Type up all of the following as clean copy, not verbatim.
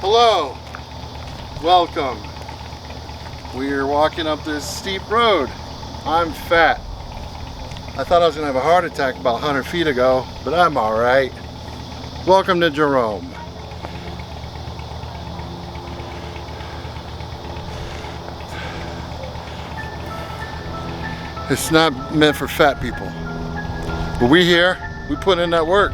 Hello, welcome. We're walking up this steep road. I'm fat. I thought I was gonna have a heart attack about 100 feet ago, but I'm all right. Welcome to Jerome. It's not meant for fat people, but we here, we put in that work.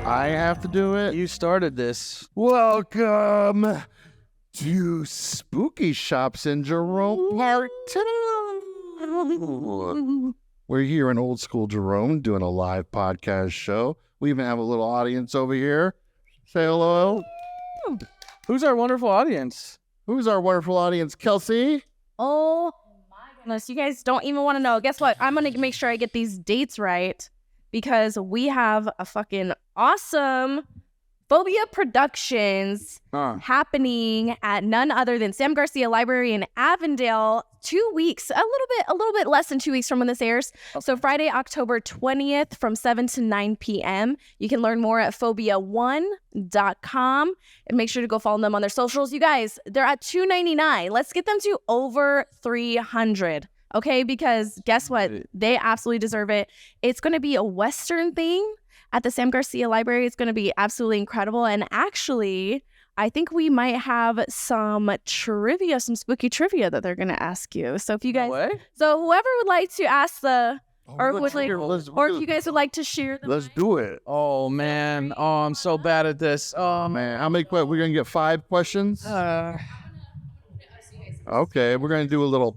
I have to do it. You started this. Welcome to Spooky Shops in Jerome Part 2. We're here in old school Jerome doing a live podcast show. We even have a little audience over here. Say hello. Who's our wonderful audience? Who's our wonderful audience? Kelsey? Oh my goodness, you guys don't even want to know. Guess what? I'm going to make sure I get these dates right because we have a fucking awesome Phobia Productions happening at none other than Sam Garcia Library in Avondale. 2 weeks, a little bit less than 2 weeks from when this airs. Okay. So Friday, October 20th from 7 to 9 p.m. You can learn more at phobia1.com and make sure to go follow them on their socials. You guys, they're at $299. Let's get them to over $300. Okay, because guess what? They absolutely deserve it. It's going to be a Western thing at the Sam Garcia Library. It's going to be absolutely incredible. And actually, I think we might have some trivia, some spooky trivia that they're going to ask you. So if you guys, so whoever would like to ask or if you guys would like to share them. Let's do it. Oh, man. Oh, I'm so bad at this. Oh, man. How many questions? We're going to get 5 questions? Okay, we're going to do a little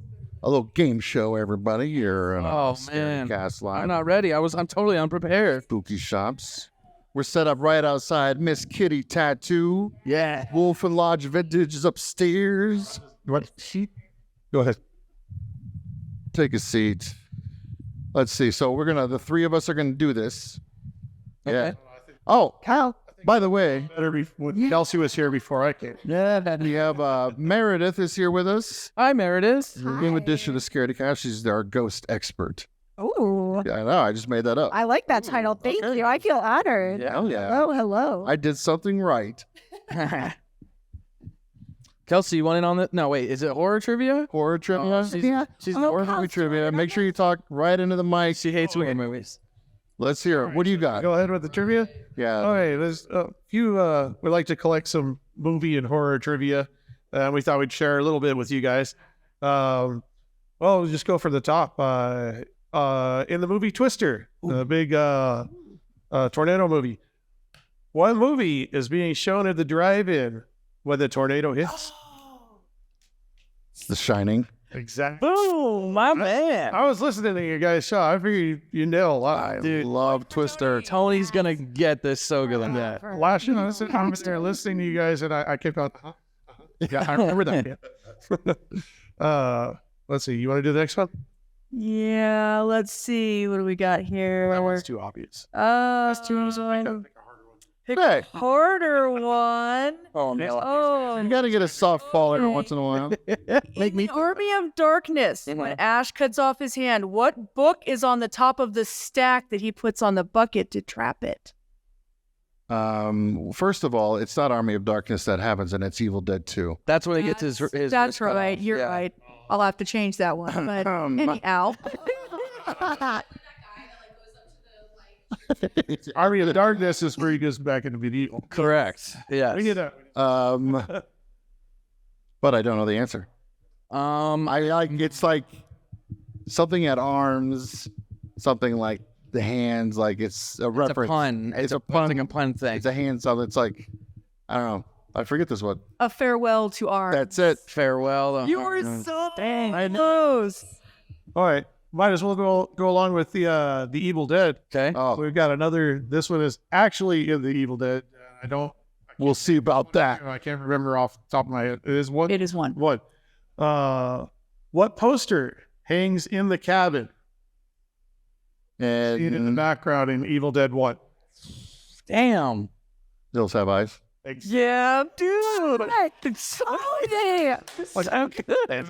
game show, everybody. You're on Scaredycast Live. I'm not ready. I'm totally unprepared. Spooky Shops. We're set up right outside Miss Kitty Tattoo. Yeah. Wolf and Lodge Vintage is upstairs. What? Go ahead. Take a seat. Let's see. So the 3 of us are gonna do this. Okay. Yeah. Oh, Kyle. By the way, Kelsey was here before I came. Yeah, we have Meredith is here with us. Hi, Meredith. In addition to Scaredycast, she's our Ghost Expert. Ooh. Yeah, I know. I just made that up. I like that title. Thank you. I feel honored. Yeah. Oh, yeah. Oh, hello. I did something right. Kelsey, you want in on this? No, wait. Is it horror trivia? Horror trivia? She's horror movie trivia. Make sure you talk right into the mic. She hates horror movies. Let's hear it. What do you got? Go ahead with the trivia? Yeah. Okay, there's you would like to collect some movie and horror trivia. We thought we'd share a little bit with you guys. Well, we'll just go for the top. In the movie Twister, the big tornado movie, what movie is being shown at the drive-in when the tornado hits? It's The Shining. Exactly. Boom, my man. I was listening to you guys' show. I figured you nail a lot. Dude, love Twister. Tony's gonna get this so good on that. Last year, I was there listening to you guys, and I kept on. Yeah, I remember that. Let's see. You want to do the next one? Yeah, let's see. What do we got here? That's too obvious. That's too easy. Hey. Harder one. Oh, man. Oh, You got to get a softball every once in a while. Make me. Army of Darkness. When Ash cuts off his hand, what book is on the top of the stack that he puts on the bucket to trap it? First of all, it's not Army of Darkness that happens, and it's Evil Dead 2. That's when he gets his That's cut right. off. You're Yeah. right. I'll have to change that one. But anyhow. Army of the Darkness is where he goes back into medieval. Correct. Yeah. We need that. But I don't know the answer. I like it's like something at arms, something like the hands, like it's a reference. It's a pun. It's a pun. It's like a pun thing. It's a hand something. It's like I don't know. I forget this one. A farewell to our. That's it. Farewell. You were so Dang. close. All right. Might as well go along with the Evil Dead. Okay. Oh, We've got another. This one is actually in the Evil Dead. I don't. we'll see about that. I can't remember off the top of my head. It is one. It is one. What? What poster hangs in the cabin? And Seen in the background in Evil Dead 1. Damn. Hills Have Eyes. Yeah, dude. Oh, yeah.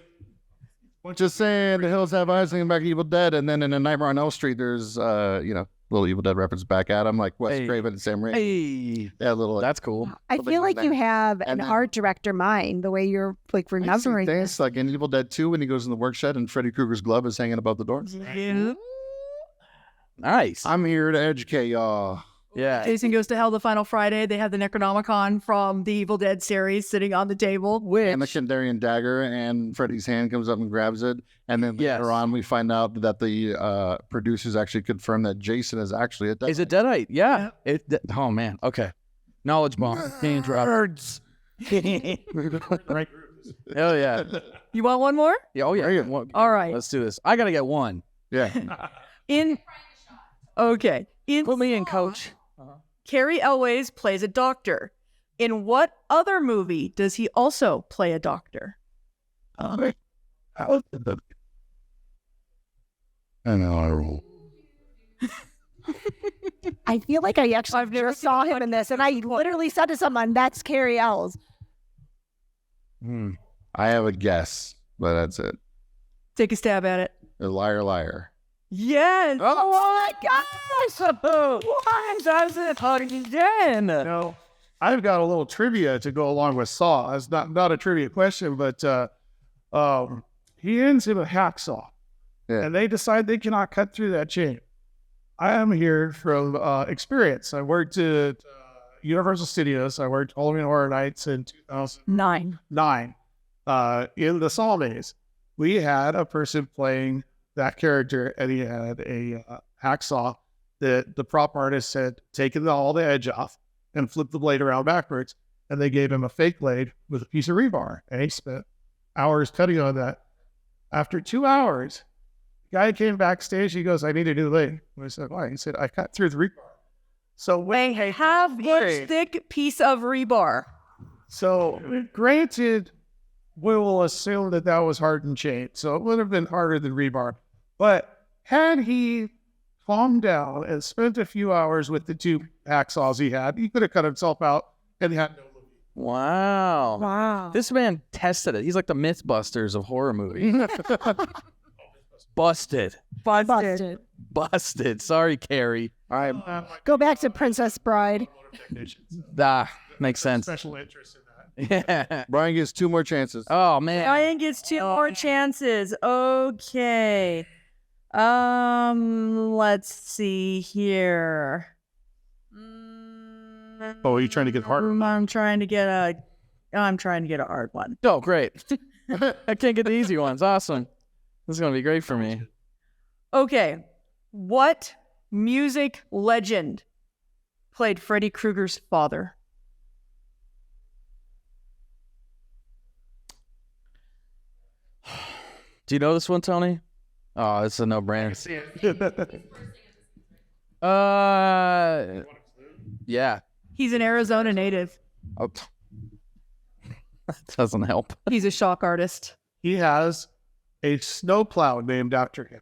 Just saying, the Hills Have Eyes, thinking back to Evil Dead, and then in A Nightmare on Elm Street, there's little Evil Dead reference back at him, like Wes Hey. Craven and Sam Raimi. Hey. Yeah, little. That's cool. I Something feel like like you that. have an And then- art director mind, the way you're like remembering this. That's like in Evil Dead 2 when he goes in the work shed and Freddy Krueger's glove is hanging above the door. Yeah. Nice. I'm here to educate y'all. Yeah. Jason Goes to Hell the final Friday. They have the Necronomicon from the Evil Dead series sitting on the table. And the Kandarian dagger, and Freddy's hand comes up and grabs it. And then Yes. later on, we find out that the producers actually confirm that Jason is actually a dead. Is it Deadite? Yeah. Oh, man. Okay. Knowledge bomb. Being dropped. Right. Hell yeah. You want one more? Yeah. Oh, yeah. Well, All right. let's do this. I got to get one. Yeah. Okay. Put me in, coach. Carrie Elways plays a doctor. In what other movie does he also play a doctor? I know I roll. I feel like I actually I've never just saw him in this, and I literally said to someone, "That's Carrie Ells." I have a guess, but that's it. Take a stab at it. A liar, liar. Yes. Oh, my gosh. Why does it again? No, I've got a little trivia to go along with Saw. It's not a trivia question, but he ends in a hacksaw, Yeah. and they decide they cannot cut through that chain. I am here from experience. I worked at Universal Studios. I worked Halloween Horror Nights in 2009. 9. In the Saw maze, we had a person playing that character, and he had a hacksaw that the prop artist had taken all the edge off and flipped the blade around backwards, and they gave him a fake blade with a piece of rebar, and he spent hours cutting on that. After 2 hours, the guy came backstage. He goes, "I need a new blade." And I said, "Why?" He said, "I cut through the rebar." So when They have each thick piece of rebar. So, granted, we will assume that that was hardened chain, so it would have been harder than rebar. But had he calmed down and spent a few hours with the two hacksaws he had, he could have cut himself out and had no movie. Wow. Wow. This man tested it. He's like the Mythbusters of horror movies. Busted. Busted. Busted. Sorry, Carrie. All right. Go back to Princess Bride. Makes sense. Special interest in that. Yeah. Brian gets 2 more chances. Oh, man. Ryan gets 2 more chances. Okay. Let's see here. Oh, are you trying to get harder? I'm trying to get a hard one. Oh, great. I can't get the easy ones. Awesome. This is going to be great for me. Okay. What music legend played Freddy Krueger's father? Do you know this one, Tony? Oh, it's a no-brainer. Yeah. He's an Arizona native. Oh. That doesn't help. He's a shock artist. He has a snowplow named after him.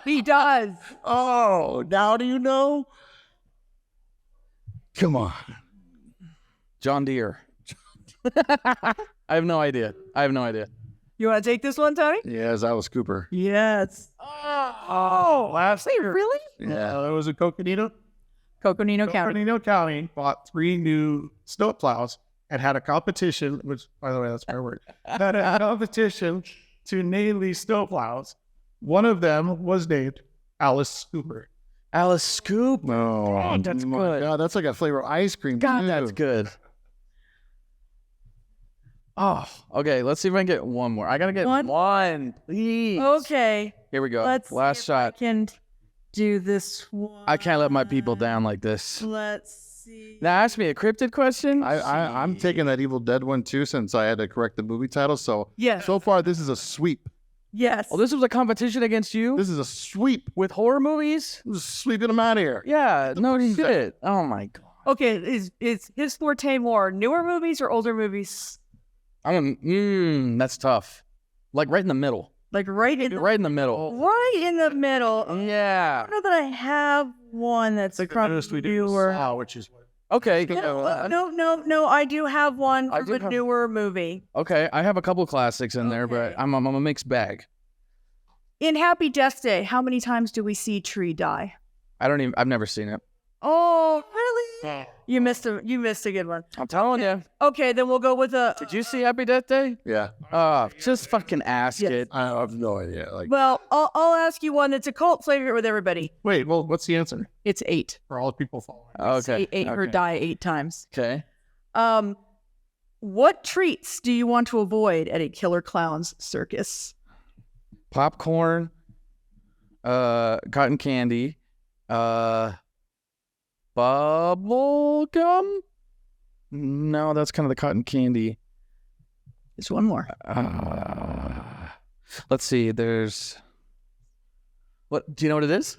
He does. Oh, now do you know? Come on. John Deere. I have no idea. You want to take this one, Tony? Yes, that was Cooper. Yes. Oh, last year. Really? Yeah. That was a coconino. Coconino County. Coconino County bought 3 new snow plows and had a competition, which, by the way, that's my word, had a competition to name these snow plows. One of them was named Alice Scooper. Alice Scoop. No, that's my good. God, that's like a flavor of ice cream. God, too. that's good. Oh, okay. Let's see if I can get one more. I gotta get one, please. Okay. Here we go. Let's Last see if I shot. can do this one. I can't let my people down like this. Let's see. Now, ask me a cryptid question. I'm taking that Evil Dead one too, since I had to correct the movie title. So Yes. so far this is a sweep. Yes. Oh, this was a competition against you This is a sweep. with horror movies? I'm just sweeping them out of here. Yeah, no shit. Oh my god. Okay, is his forte more newer movies or older movies? That's tough. Like right in the middle. Like right in the middle. right in the middle. Yeah. I don't know that I have one that's probably newer. Which is what? Okay. No. I do have one I from do a have- newer movie. Okay, I have a couple classics in there, but Okay. I'm a mixed bag. In Happy Death Day, how many times do we see Tree die? I've never seen it. Oh, really? You missed a good one. I'm telling you. Okay, then we'll go with a. Did you see Happy Death Day? Yeah. Just fucking ask Yes. it. I have no idea. Like Well, I'll ask you one that's a cult favorite with everybody. Wait, well, what's the answer It's 8. for all the people following? Okay. Eight her okay. die 8 times. Okay. What treats do you want to avoid at a killer clown's circus? Popcorn, cotton candy, bubble gum? No, that's kind of the cotton candy. There's one more. Let's see. There's what? Do you know what it is?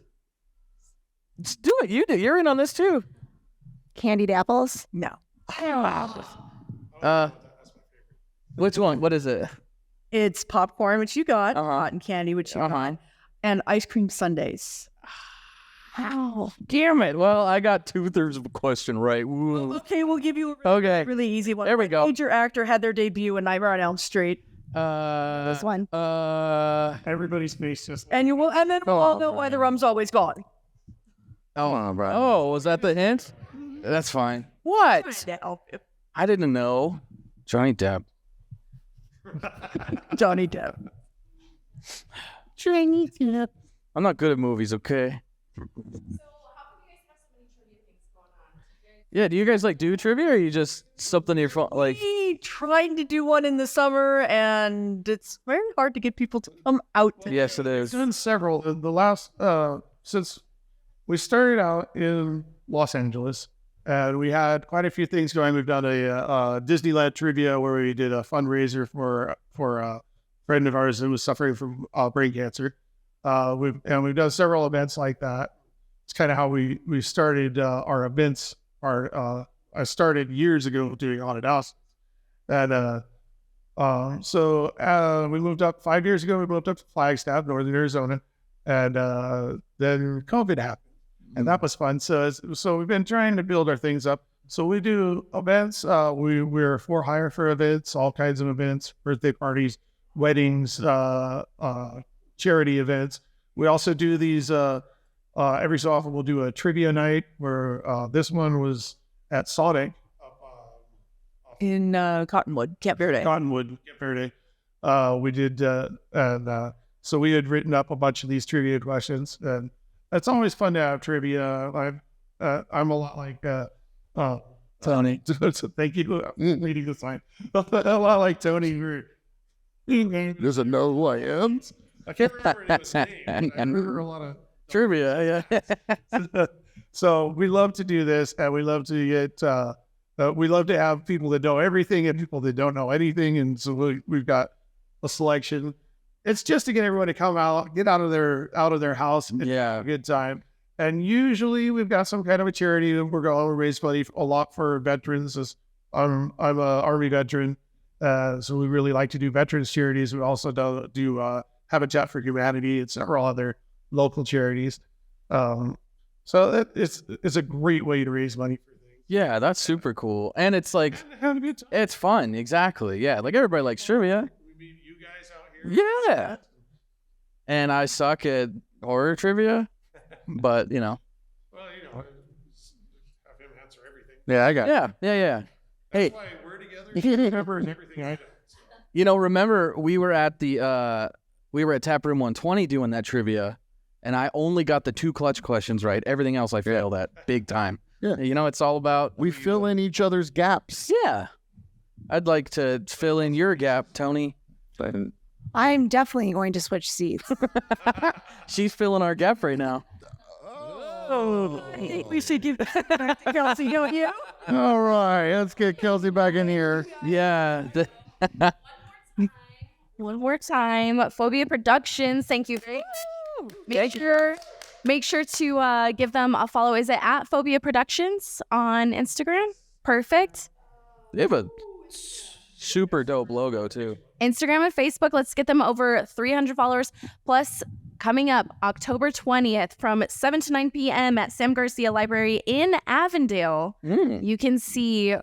Just do it. You do. You're in on this too. Candied apples. No. Which one? What is it? It's popcorn, which you got, Uh-huh. cotton candy, which you Uh-huh. got, and ice cream sundaes. Ow. Damn it. Well, I got 2/3 of a question right. Ooh. Okay, we'll give you a Okay. really easy one. There we What go. major actor had their debut in Nightmare on Elm Street? This one. Everybody's face just. And then we'll all know why the rum's always gone. come on, bro. Oh, was that the hint? That's fine. What? Now, I didn't know. Johnny Depp. Johnny Depp. I'm not good at movies, okay? Yeah, do you guys do trivia, or you just something your phone We tried to do one in the summer, and it's very hard to get people to come out. To Yes, it is. There's been several. The last since we started out in Los Angeles, and we had quite a few things going. We've done a Disneyland trivia where we did a fundraiser for a friend of ours who was suffering from brain cancer. We've done several events like that. It's kind of how we started our events. I started years ago doing haunted house, and so we moved up 5 years ago. We moved up to Flagstaff, Northern Arizona, and then COVID happened, and that was fun. So we've been trying to build our things up. So we do events. We're for hire for events, all kinds of events, birthday parties, weddings, charity events. We also do these. Every so often we'll do a trivia night where this one was at Sonic in Cottonwood, Camp Verde. Cottonwood, Camp Verde. We did, and so we had written up a bunch of these trivia questions, and it's always fun to have trivia. I'm a lot like Tony. so thank you for reading the sign. A lot like Tony. Does it know who I am? I can't remember his name. I remember a lot of Trivia, yeah. So we love to do this, and we love to get we love to have people that know everything and people that don't know anything, and so we've got a selection. It's just to get everyone to come out, get out of their house, and have a good time. And usually we've got some kind of a charity that we're going to raise money a lot for veterans. As I'm an Army veteran, so we really like to do veterans charities. We also do Habitat for Humanity and several other local charities. So it's a great way to raise money for things. Yeah, that's super cool. And it's like, Have a good time. it's fun. Exactly. Yeah. Like everybody likes trivia. We meet you guys out here. Yeah. And I suck at horror trivia, but Well, Yeah, I got it. Yeah. Hey, That's why we're together. Remember everything I do. remember we were at Tap Room 120 doing that trivia, and I only got the 2 clutch questions right. Everything else I failed at big time. Yeah. It's all about We fill in each other's gaps. Yeah. I'd like to fill in your gap, Tony. I'm definitely going to switch seats. She's filling our gap right now. We should give Kelsey, you. All right, let's get Kelsey back in here. Yeah. One more time, Phobia Productions. Thank you. Make sure to give them a follow. Is it at Phobia Productions on Instagram? Perfect. They have a super dope logo too. Instagram and Facebook. Let's get them over 300 followers. Plus, coming up October 20th from 7 to 9 p.m. at Sam Garcia Library in Avondale, you can see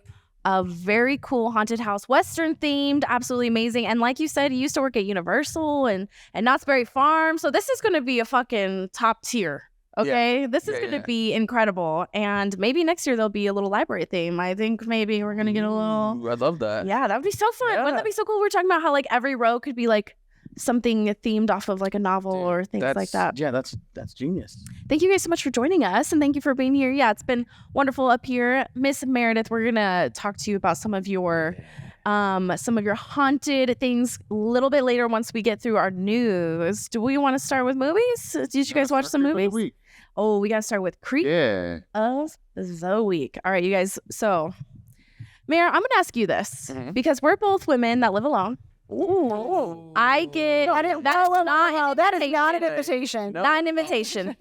a very cool haunted house, Western themed, absolutely amazing. And like you said, you used to work at Universal and Knott's Berry Farm. So this is going to be a fucking top tier. Okay, this is going to be incredible. And maybe next year there'll be a little library theme. I think maybe we're going to get a little. Ooh, I love that. Yeah, that would be so fun. Yeah. Wouldn't that be so cool? We're talking about how like every row could be like something themed off of like a novel or things like that. Yeah, that's genius. Thank you guys so much for joining us, and thank you for being here. Yeah, it's been wonderful up here. Miss Meredith, we're gonna talk to you about some of your haunted things a little bit later once we get through our news. Do we want to start with movies? Did you guys watch some movies? Oh, we gotta start with Creep of the Week. All right, you guys. So, Mare, I'm gonna ask you this because we're both women that live alone. Ooh. I get That is not an invitation. Not an invitation.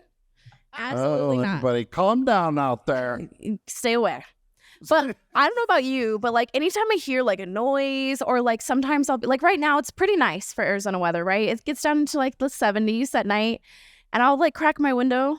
Absolutely not. Everybody, calm down out there. Stay away. But I don't know about you, but like anytime I hear like a noise or like sometimes I'll be like right now it's pretty nice for Arizona weather, right? It gets down to like the 70s at night and I'll like crack my window,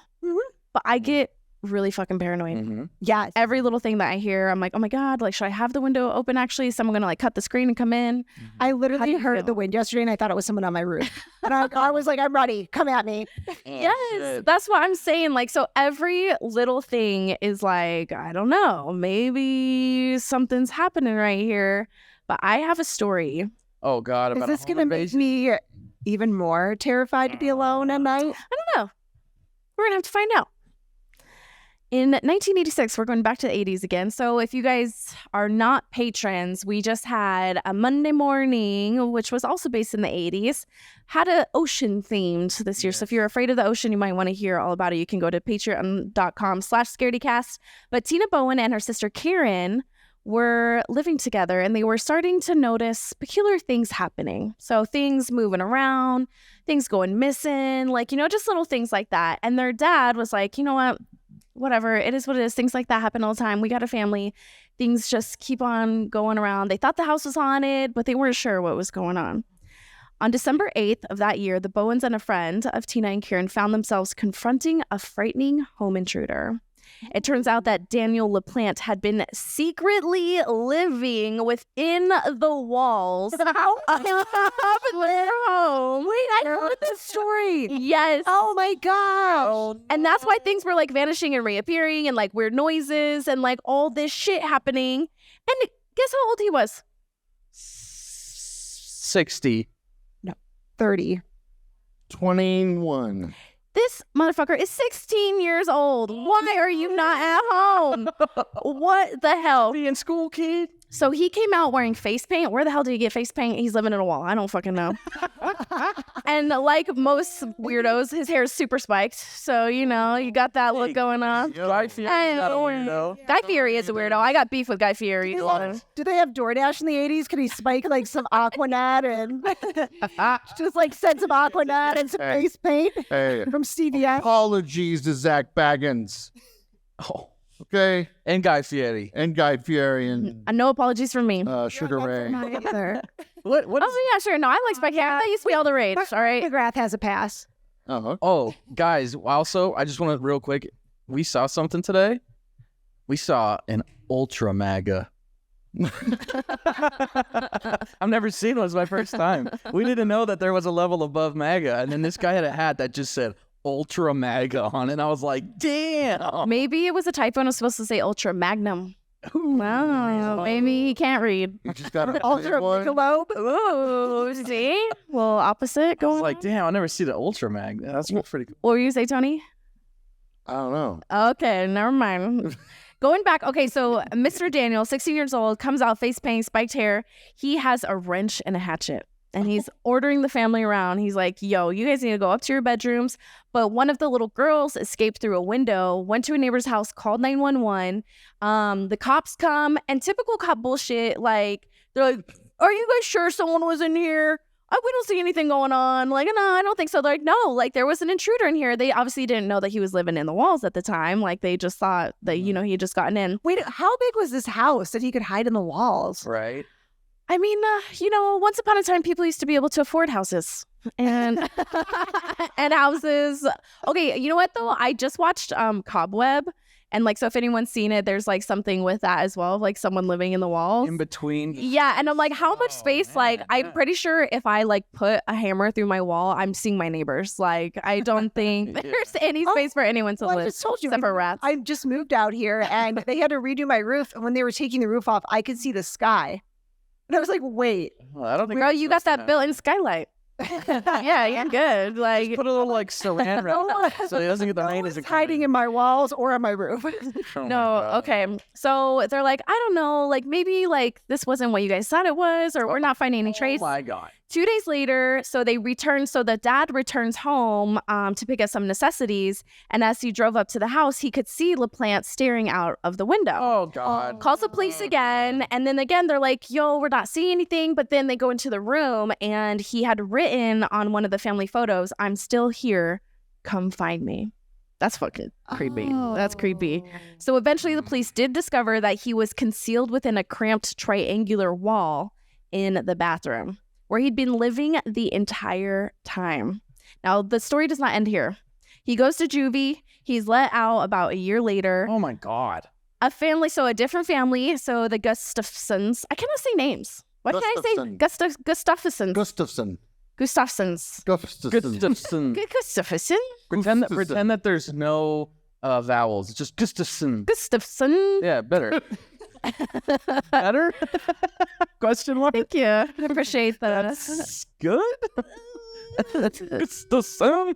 but I get really fucking paranoid. Yes. Every little thing that I hear, I'm like, oh my God, like, should I have the window open actually? Is someone gonna like cut the screen and come in? I literally heard the wind yesterday and I thought it was someone on my roof. And I was like, I'm ready. Come at me. Yes, that's what I'm saying. Like, so every little thing is like, I don't know, maybe something's happening right here. But I have a story. Oh God, Is about this going to make me even more terrified to be alone at night? I don't know. We're gonna have to find out. In 1986, we're going back to the 80s again. So if you guys are not patrons, we just had a Monday morning, which was also based in the 80s, had an ocean themed this year. So if you're afraid of the ocean, you might want to hear all about it. You can go to patreon.com/Scaredycast. But Tina Bowen and her sister Karen were living together and they were starting to notice peculiar things happening. So things moving around, things going missing, like, just little things like that. And their dad was like, you know what? Whatever, it is what it is. Things like that happen all the time. We got a family. Things just keep on going around. They thought the house was haunted, but they weren't sure what was going on. On December 8th of that year, the Bowens and a friend of Tina and Kieran found themselves confronting a frightening home intruder. It turns out that Daniel LaPlante had been secretly living within the walls of their home. Wait, I heard this story. Yes. Oh my gosh. And that's why things were like vanishing and reappearing and like weird noises and like all this shit happening. And guess how old he was? 60. 30. 21. This motherfucker is 16 years old. Why are you not at home? What the hell? Be in school, kid. So he came out wearing face paint. Where the hell did he get face paint? He's living in a wall. I don't fucking know. And like most weirdos, his hair is super spiked. So, you got that look going on. Guy Fieri's not a weirdo. Guy Fieri is a weirdo. I got beef with Guy Fieri. Do they have DoorDash in the 80s? Could he spike like some Aquanet and just like send some Aquanet and some face paint from Stevie S? Apologies to Zach Baggins. Oh. Okay. And Guy Fieri. And Guy Fieri and No apologies from me. Sugar Ray. What Oh, yeah, sure. No, I like spiky hair. That used to be all the rage. All right. McGrath has a pass. Uh-huh. Oh, guys, also, I just want to real quick. We saw something today. We saw an ultra MAGA. I've never seen one. It was my first time. We didn't know that there was a level above MAGA. And then this guy had a hat that just said ultra MAGA on it. And I was like, damn. Maybe it was a typo and it was supposed to say ultra magnum. Wow, maybe he can't read. You just got Ultra Michelob. Ooh, see? Well, opposite I going was like, on. damn, I never see the Ultra Mag. That's pretty cool. What were you say, Tony? I don't know. Okay, never mind. Going back, okay, so Mr. Daniel, 16 years old, comes out face paint, spiked hair. He has a wrench and a hatchet, and he's ordering the family around. He's like, yo, you guys need to go up to your bedrooms. But one of the little girls escaped through a window, went to a neighbor's house, called 911. The cops come, and typical cop bullshit, like, they're like, are you guys sure someone was in here? We don't see anything going on. Like, no, I don't think so. They're like, no, like there was an intruder in here. They obviously didn't know that he was living in the walls at the time. Like they just thought that, he had just gotten in. Wait, how big was this house that he could hide in the walls? Right. I mean, once upon a time, people used to be able to afford houses and and houses. Okay, you know what though? I just watched Cobweb. And like, so if anyone's seen it, there's like something with that as well, like someone living in the walls. In between. Yeah, and I'm like, how much space? Like, I'm pretty sure if I like put a hammer through my wall, I'm seeing my neighbors. Like, I don't think there's any space for anyone to Well, I live. just told you, except for rats. I just moved out here and they had to redo my roof. And when they were taking the roof off, I could see the sky. And I was like, wait. Well, I don't think Girl, you got that built-in skylight. Yeah, you're good. Like, Put a little like saran wrap so he doesn't get the rain as it hiding in my walls or on my roof. no, okay. So they're like, I don't know, like maybe like this wasn't what you guys thought it was, or we're not finding any trace. Oh my God. 2 days later, so they return. So the dad returns home to pick up some necessities. And as he drove up to the house, he could see LaPlante staring out of the window. Oh God. Calls the police again. And then again, they're like, yo, we're not seeing anything. But then they go into the room and he had written on one of the family photos, I'm still here. Come find me. That's fucking creepy. That's creepy. So eventually the police did discover that he was concealed within a cramped triangular wall in the bathroom, where he'd been living the entire time. Now, the story does not end here. He goes to juvie. He's let out about a year later. Oh my God. A different family. So the Gustafsons. I cannot say names. What can I say? Gustafsons. Gustafson. Gustafsons. Gustafson. Gustafson? Pretend that there's no vowels. It's just Gustafson. Gustafson. Yeah, better. Better? Question mark? Thank you. I appreciate that. That's good. Gustafson.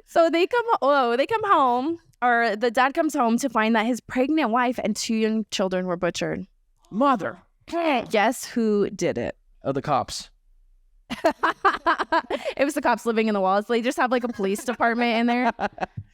So they come home, or the dad comes home to find that his pregnant wife and 2 young children were butchered. Mother. Guess who did it? Oh, the cops. It was the cops living in the walls. They just have like a police department in there.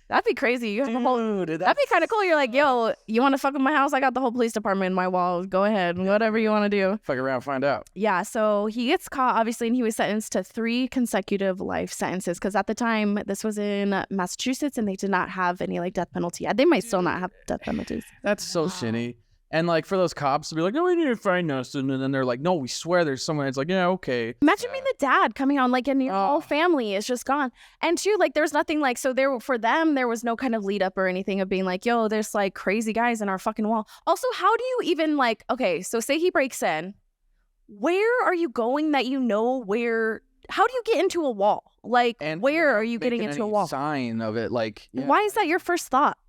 That'd be crazy. You have a whole. That'd be kind of cool. You're like, yo, you want to fuck with my house? I got the whole police department in my walls. Go ahead, whatever you want to do. Fuck around, find out. Yeah. So he gets caught, obviously, and he was sentenced to 3 consecutive life sentences because at the time this was in Massachusetts and they did not have any like death penalty. They might still not have death penalties. That's so shitty. And like for those cops to be like, no, we need to find us, and then they're like, no, we swear there's someone. It's like, yeah, okay. Imagine being the dad coming on, like, and your whole family is just gone. And too, like, there's nothing like, so for them, there was no kind of lead up or anything of being like, yo, there's like crazy guys in our fucking wall. Also, how do you even like, okay, so say he breaks in, where are you going that you know where? How do you get into a wall? Like, And where are you getting making into a any wall? Sign of it, like, yeah. Why is that your first thought?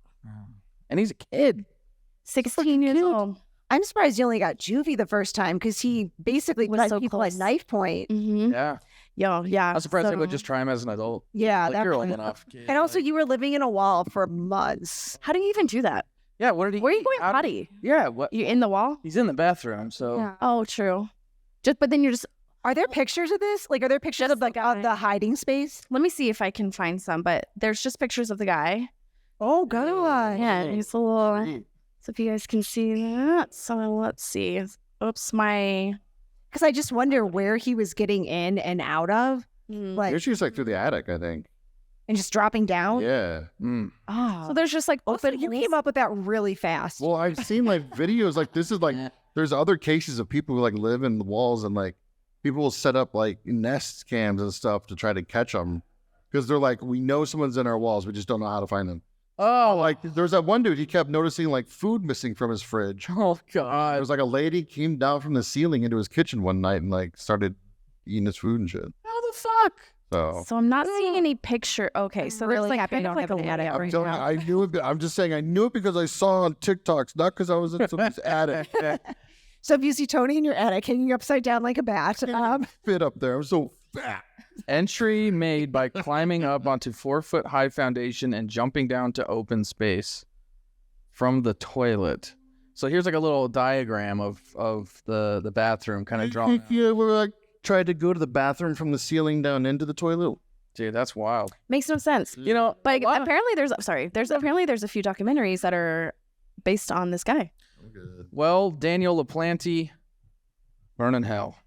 And he's a kid. 16 years old. I'm surprised he only got juvie the first time because he basically Was cut so people close. at knife point. Mm-hmm. Yeah. Yo, yeah. I'm surprised they so- would just try him as an adult. Yeah, Like, that you're old enough. Kid. And also, Like, you were living in a wall for months. How do you even do that? yeah, what did he Where are you eat? going How did- potty? Yeah, what? You in the wall? He's in the bathroom, so. Yeah. Oh, true. But then you're just, Are there pictures of this? Like, are there pictures Just of like the guy. the hiding space? let me see if I can find some, but there's just pictures of the guy. Oh, God. Yeah, he's a little. So if you guys can see that, so let's see. Oops, my. Because I just wonder where he was getting in and out of, like, Usually it's like through the attic, I think. and just dropping down. Yeah. Oh. So there's just like Also, open. you holes. came up with that really fast. Well, I've seen like videos like this is like there's other cases of people who like live in the walls and like people will set up like nest cams and stuff to try to catch them because they're like, we know someone's in our walls, we just don't know how to find them. Oh, Like there's that one dude, he kept noticing like food missing from his fridge. oh There God. was like a lady came down from the ceiling into his kitchen one night and like started eating his food and shit. How the fuck? So So I'm not seeing any picture. Okay, so really there's like happy I kind don't of like have a an attic layout. I'm right telling you, now. I knew it. I'm just saying I knew it because I saw on TikToks, not because I was in somebody's attic. So if you see Tony in your attic hanging upside down like a bat, Fit up there. I'm so fat. Entry made by climbing up onto 4-foot high foundation and jumping down to open space from the toilet. So here's like a little diagram of the bathroom kind of drawn. If you ever like tried to go to the bathroom from the ceiling down into the toilet, Dude, that's wild. Makes no sense. You know, But a lot of- apparently there's a few documentaries that are based on this guy. well, Daniel LaPlante, burning hell.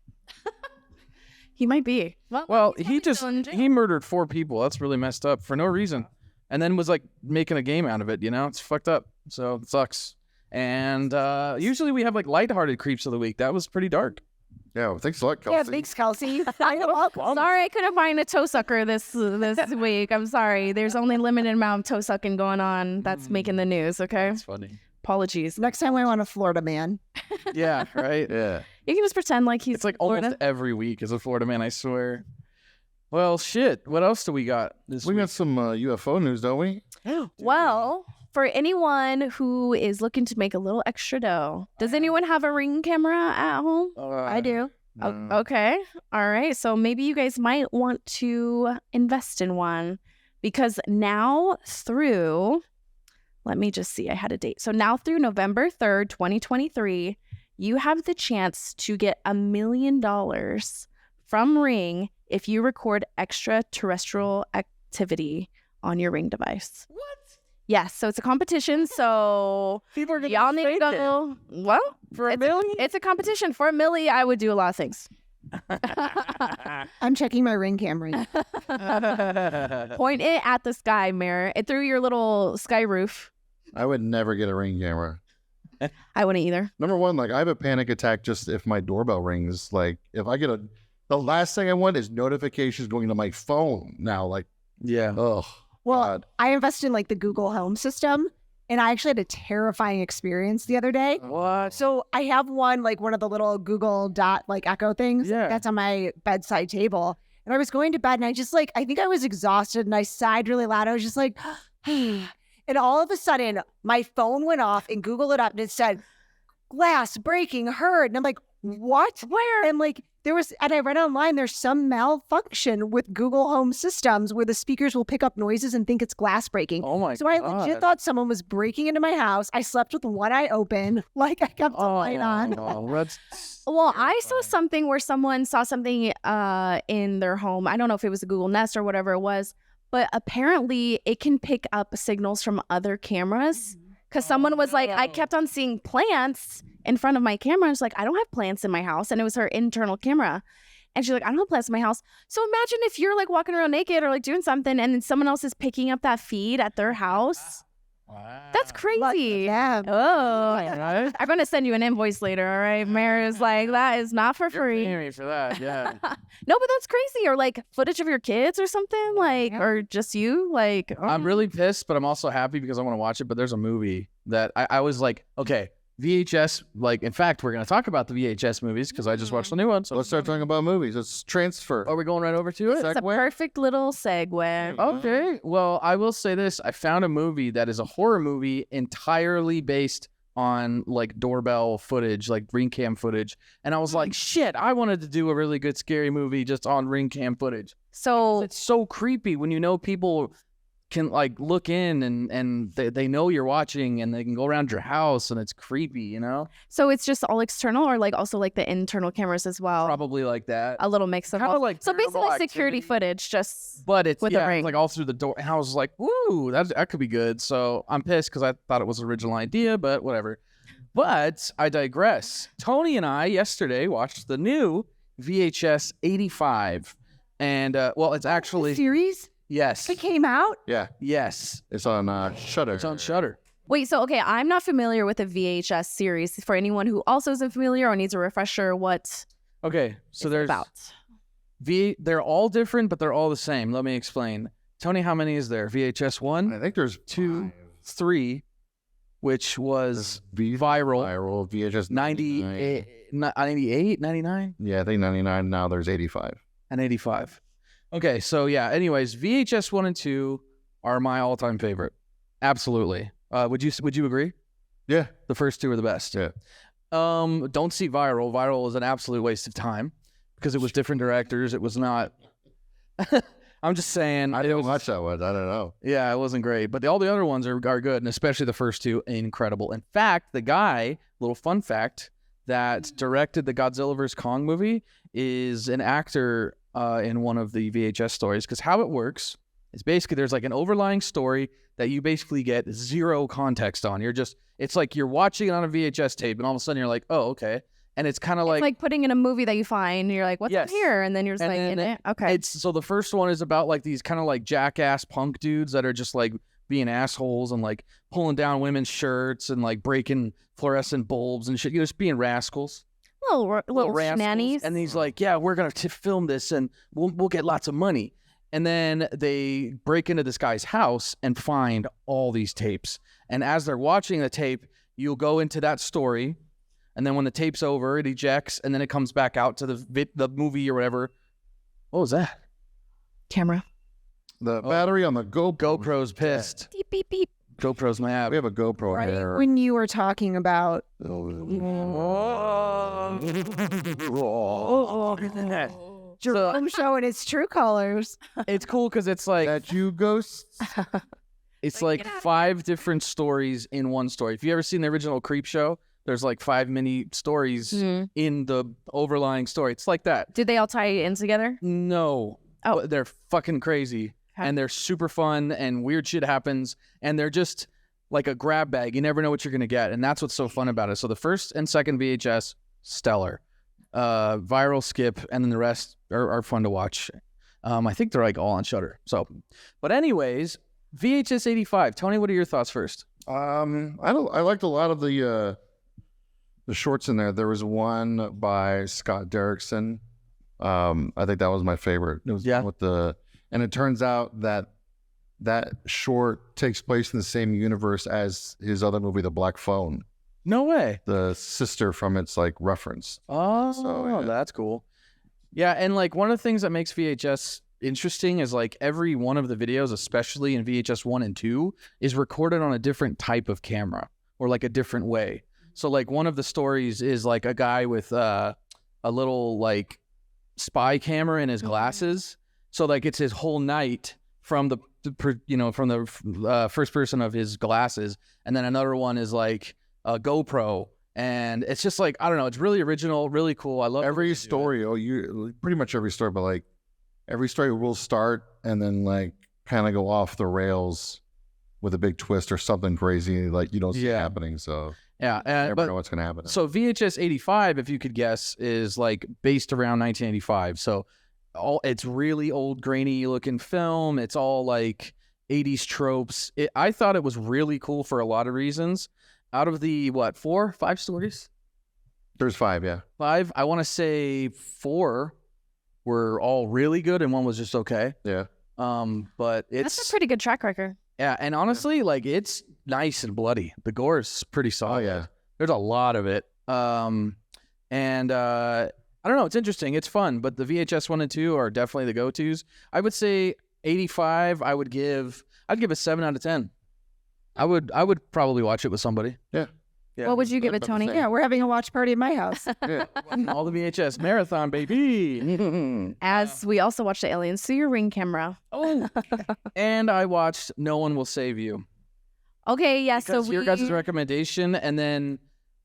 He might be. Well, he's he probably just still in jail. he murdered 4 people. That's really messed up for no reason, and then was like making a game out of it. You know, it's fucked up. So it sucks. And usually we have like lighthearted creeps of the week. That was pretty dark. yeah. Well, thanks a lot, Kelsey. yeah, thanks, Kelsey. You're welcome. Sorry, I couldn't find a toe sucker this week. I'm sorry. There's only limited amount of toe sucking going on that's making the news. Okay, That's funny. apologies. Next time I want a Florida man. Yeah, right. Yeah. You can just pretend like he's It's like Florida. almost every week is a Florida man. I swear. Well, shit. What else do we got this We week? got some UFO news, don't we? Well, for anyone who is looking to make a little extra dough, does anyone have a Ring camera at home? I do. No. Okay. All right. So maybe you guys might want to invest in one because now through, let me just see, I had a date. So now through November 3rd, 2023, you have the chance to get $1 million from Ring if you record extraterrestrial activity on your Ring device. What? Yes. So it's a competition. So People are gonna y'all need to fake it. go. Well, For $1 it's- million? It's a competition. For $1 million, I would do a lot of things. I'm checking my Ring camera. Point it at the sky, mirror. It through your little sky roof. I would never get a Ring camera. I wouldn't either. Number one, like I have a panic attack just if my doorbell rings. Like if I get the last thing I want is notifications going to my phone now. Like, Yeah. oh, Well, God. I invested in like the Google Home system, and I actually had a terrifying experience the other day. What? So I have one of the little Google Dot like Echo things Yeah. that's on my bedside table. And I was going to bed and I just like, I think I was exhausted and I sighed really loud. I was just like, and all of a sudden my phone went off and Google it up and it said, glass breaking heard. And I'm like, what? Where? And like, and I read online, there's some malfunction with Google Home systems where the speakers will pick up noises and think it's glass breaking. Oh my So god. I legit thought someone was breaking into my house. I slept with one eye open, like I kept the light on. No, that's Well, I saw something where someone saw something in their home. I don't know if it was a Google Nest or whatever it was, but apparently it can pick up signals from other cameras. Because someone was like, I kept on seeing plants in front of my camera. I was like, I don't have plants in my house. And it was her internal camera. And she's like, I don't have plants in my house. So imagine if you're like walking around naked or like doing something and then someone else is picking up that feed at their house. That's crazy. Yeah. Oh, Right? I'm going to send you an invoice later. All right. Mary is like, that is not for You're free. paying me for that. Yeah. No, but that's crazy. Or like footage of your kids or something, like, or just you, like. I'm really pissed, but I'm also happy because I want to watch it. But there's a movie that I was like, okay, VHS. Like, in fact, we're gonna talk about the VHS movies because I just watched the new one. So Let's start talking about movies. Let's transfer. Are we going right over to it? It's a perfect little segue. Okay. Well, I will say this: I found a movie that is a horror movie entirely based on like doorbell footage, like ring cam footage, and I was like, shit, I wanted to do a really good scary movie just on ring cam footage. So It's so creepy when you know people can like look in and they know you're watching and they can go around your house and it's creepy, you know? so it's just all external or like also like the internal cameras as well. Probably like that. A little mix of Kinda all. like So basically paranormal security activity. footage, just But it's with a yeah, ring. like all through the door. And I was like, "Ooh, that could be good." So I'm pissed because I thought it was an original idea, but whatever. But I digress. Tony and I yesterday watched the new VHS 85, and well, it's actually Series? yes, It came out? Yeah, yes, it's on Shudder. it's on Shudder. Wait, so okay, I'm not familiar with the VHS series. For anyone who also isn't familiar or needs a refresher, what Okay, so it's there's about. they're all different, but they're all the same. Let me explain. Tony, how many is there? VHS I 1, think there's 2, 3, which was V viral. VHS 98, 99, Yeah, I think 99. Now there's 85. and 85. Okay, so yeah. Anyways, VHS 1 and 2 are my all-time favorite. Absolutely. Would you agree? Yeah. The first two are the best. Yeah. Don't see Viral. Viral is an absolute waste of time because it was different directors. It was not. I'm just saying. I didn't watch that one. I don't know. Yeah, it wasn't great, but all the other ones are good, and especially the first two, incredible. In fact, the guy, little fun fact, that directed the Godzilla vs. Kong movie is an actor in one of the VHS stories. Because how it works is basically there's like an overlying story that you basically get zero context on. It's like you're watching it on a VHS tape, and all of a sudden you're like, oh, okay. And it's kind of It's like putting in a movie that you find, and you're like, what's Yes. in here? And then you're just in it. Okay. So the first one is about like these kind of like jackass punk dudes that are just like being assholes and like pulling down women's shirts and like breaking fluorescent bulbs and shit. You're just being rascals. Little rascals. shenannies. And he's like, yeah, we're going to film this and we'll get lots of money. And then they break into this guy's house and find all these tapes. And as they're watching the tape, you'll go into that story. And then when the tape's over, it ejects, and then it comes back out to the movie or whatever. What was that? Camera. The battery on the GoPro's pissed. Beep, beep, beep. GoPro's mad. We have a GoPro Right here. when you were talking about Jerome showing its true colors. It's cool because it's like That you ghosts? it's like 5 different stories in one story. If you ever seen the original Creep Show, there's like 5 mini stories in the overlying story. It's like that. Did they all tie in together? No. Oh. But they're fucking crazy. Okay. And they're super fun and weird shit happens. And they're just like a grab bag. You never know what you're going to get. And that's what's so fun about it. So the first and second VHS, stellar. Viral, skip, and then the rest are fun to watch. I think they're like all on Shudder. So, but anyways, VHS 85. Tony, what are your thoughts first? I liked a lot of the shorts in there. There was one by Scott Derrickson. I think that was my favorite. It was and it turns out that short takes place in the same universe as his other movie, The Black Phone. No way. The sister from its like reference. Oh, So, yeah. that's cool. Yeah, and like one of the things that makes VHS interesting is like every one of the videos, especially in VHS 1 and 2, is recorded on a different type of camera or like a different way. So like one of the stories is like a guy with a little like spy camera in his glasses. So like it's his whole night from the first person of his glasses, and then another one is like a GoPro, and it's just like I don't know. It's really original, really cool. I love Every story. Pretty much every story, but like every story will start and then like kind of go off the rails with a big twist or something crazy like you don't see happening. So yeah, you never know what's gonna happen. So VHS 85, if you could guess, is like based around 1985. So it's really old, grainy looking film. It's all like 80s tropes. I thought it was really cool for a lot of reasons. Out of the 5 stories? There's 5, yeah. 5. I want to say 4 were all really good, and 1 was just okay. Yeah. But it's That's a pretty good track record. yeah, and honestly, like it's nice and bloody. The gore is pretty solid. Oh yeah. There's a lot of it. And I don't know, it's interesting. It's fun, but the VHS 1 and 2 are definitely the go-tos. I would say 85, I'd give a 7 out of 10. I would probably watch it with somebody. Yeah. Yeah. What would you give it, Tony? Yeah, we're having a watch party at my house. Yeah. All the VHS marathon, baby. As we also watched the Aliens through your Ring camera. Oh. And I watched No One Will Save You. Okay, yeah, Because so your guys' recommendation, and then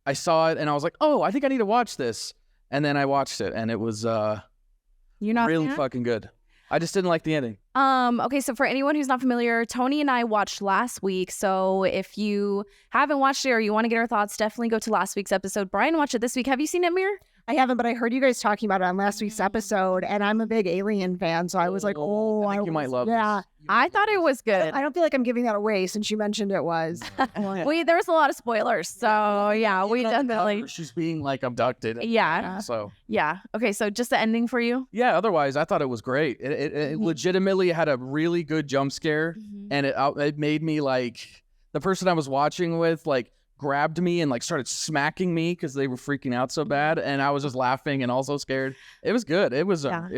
I saw it and I was like, oh, I think I need to watch this. And then I watched it, and it was you're not really a fan? fucking good. I just didn't like the ending. Okay, so for anyone who's not familiar, Tony and I watched last week. So if you haven't watched it or you want to get our thoughts, definitely go to last week's episode. Brian watched it this week. Have you seen it, Mir? I haven't, but I heard you guys talking about it on last week's episode, and I'm a big Alien fan, so I was like, I think you might love yeah. this. I thought it was good. I don't feel like I'm giving that away since you mentioned it was. There was a lot of spoilers, so yeah, we definitely. She's being like abducted. Yeah. So Yeah. Okay, so just the ending for you. yeah, otherwise I thought it was great. It legitimately had a really good jump scare, and it made me like the person I was watching with like grabbed me and like started smacking me because they were freaking out so bad, and I was just laughing and also scared. It was good. It was a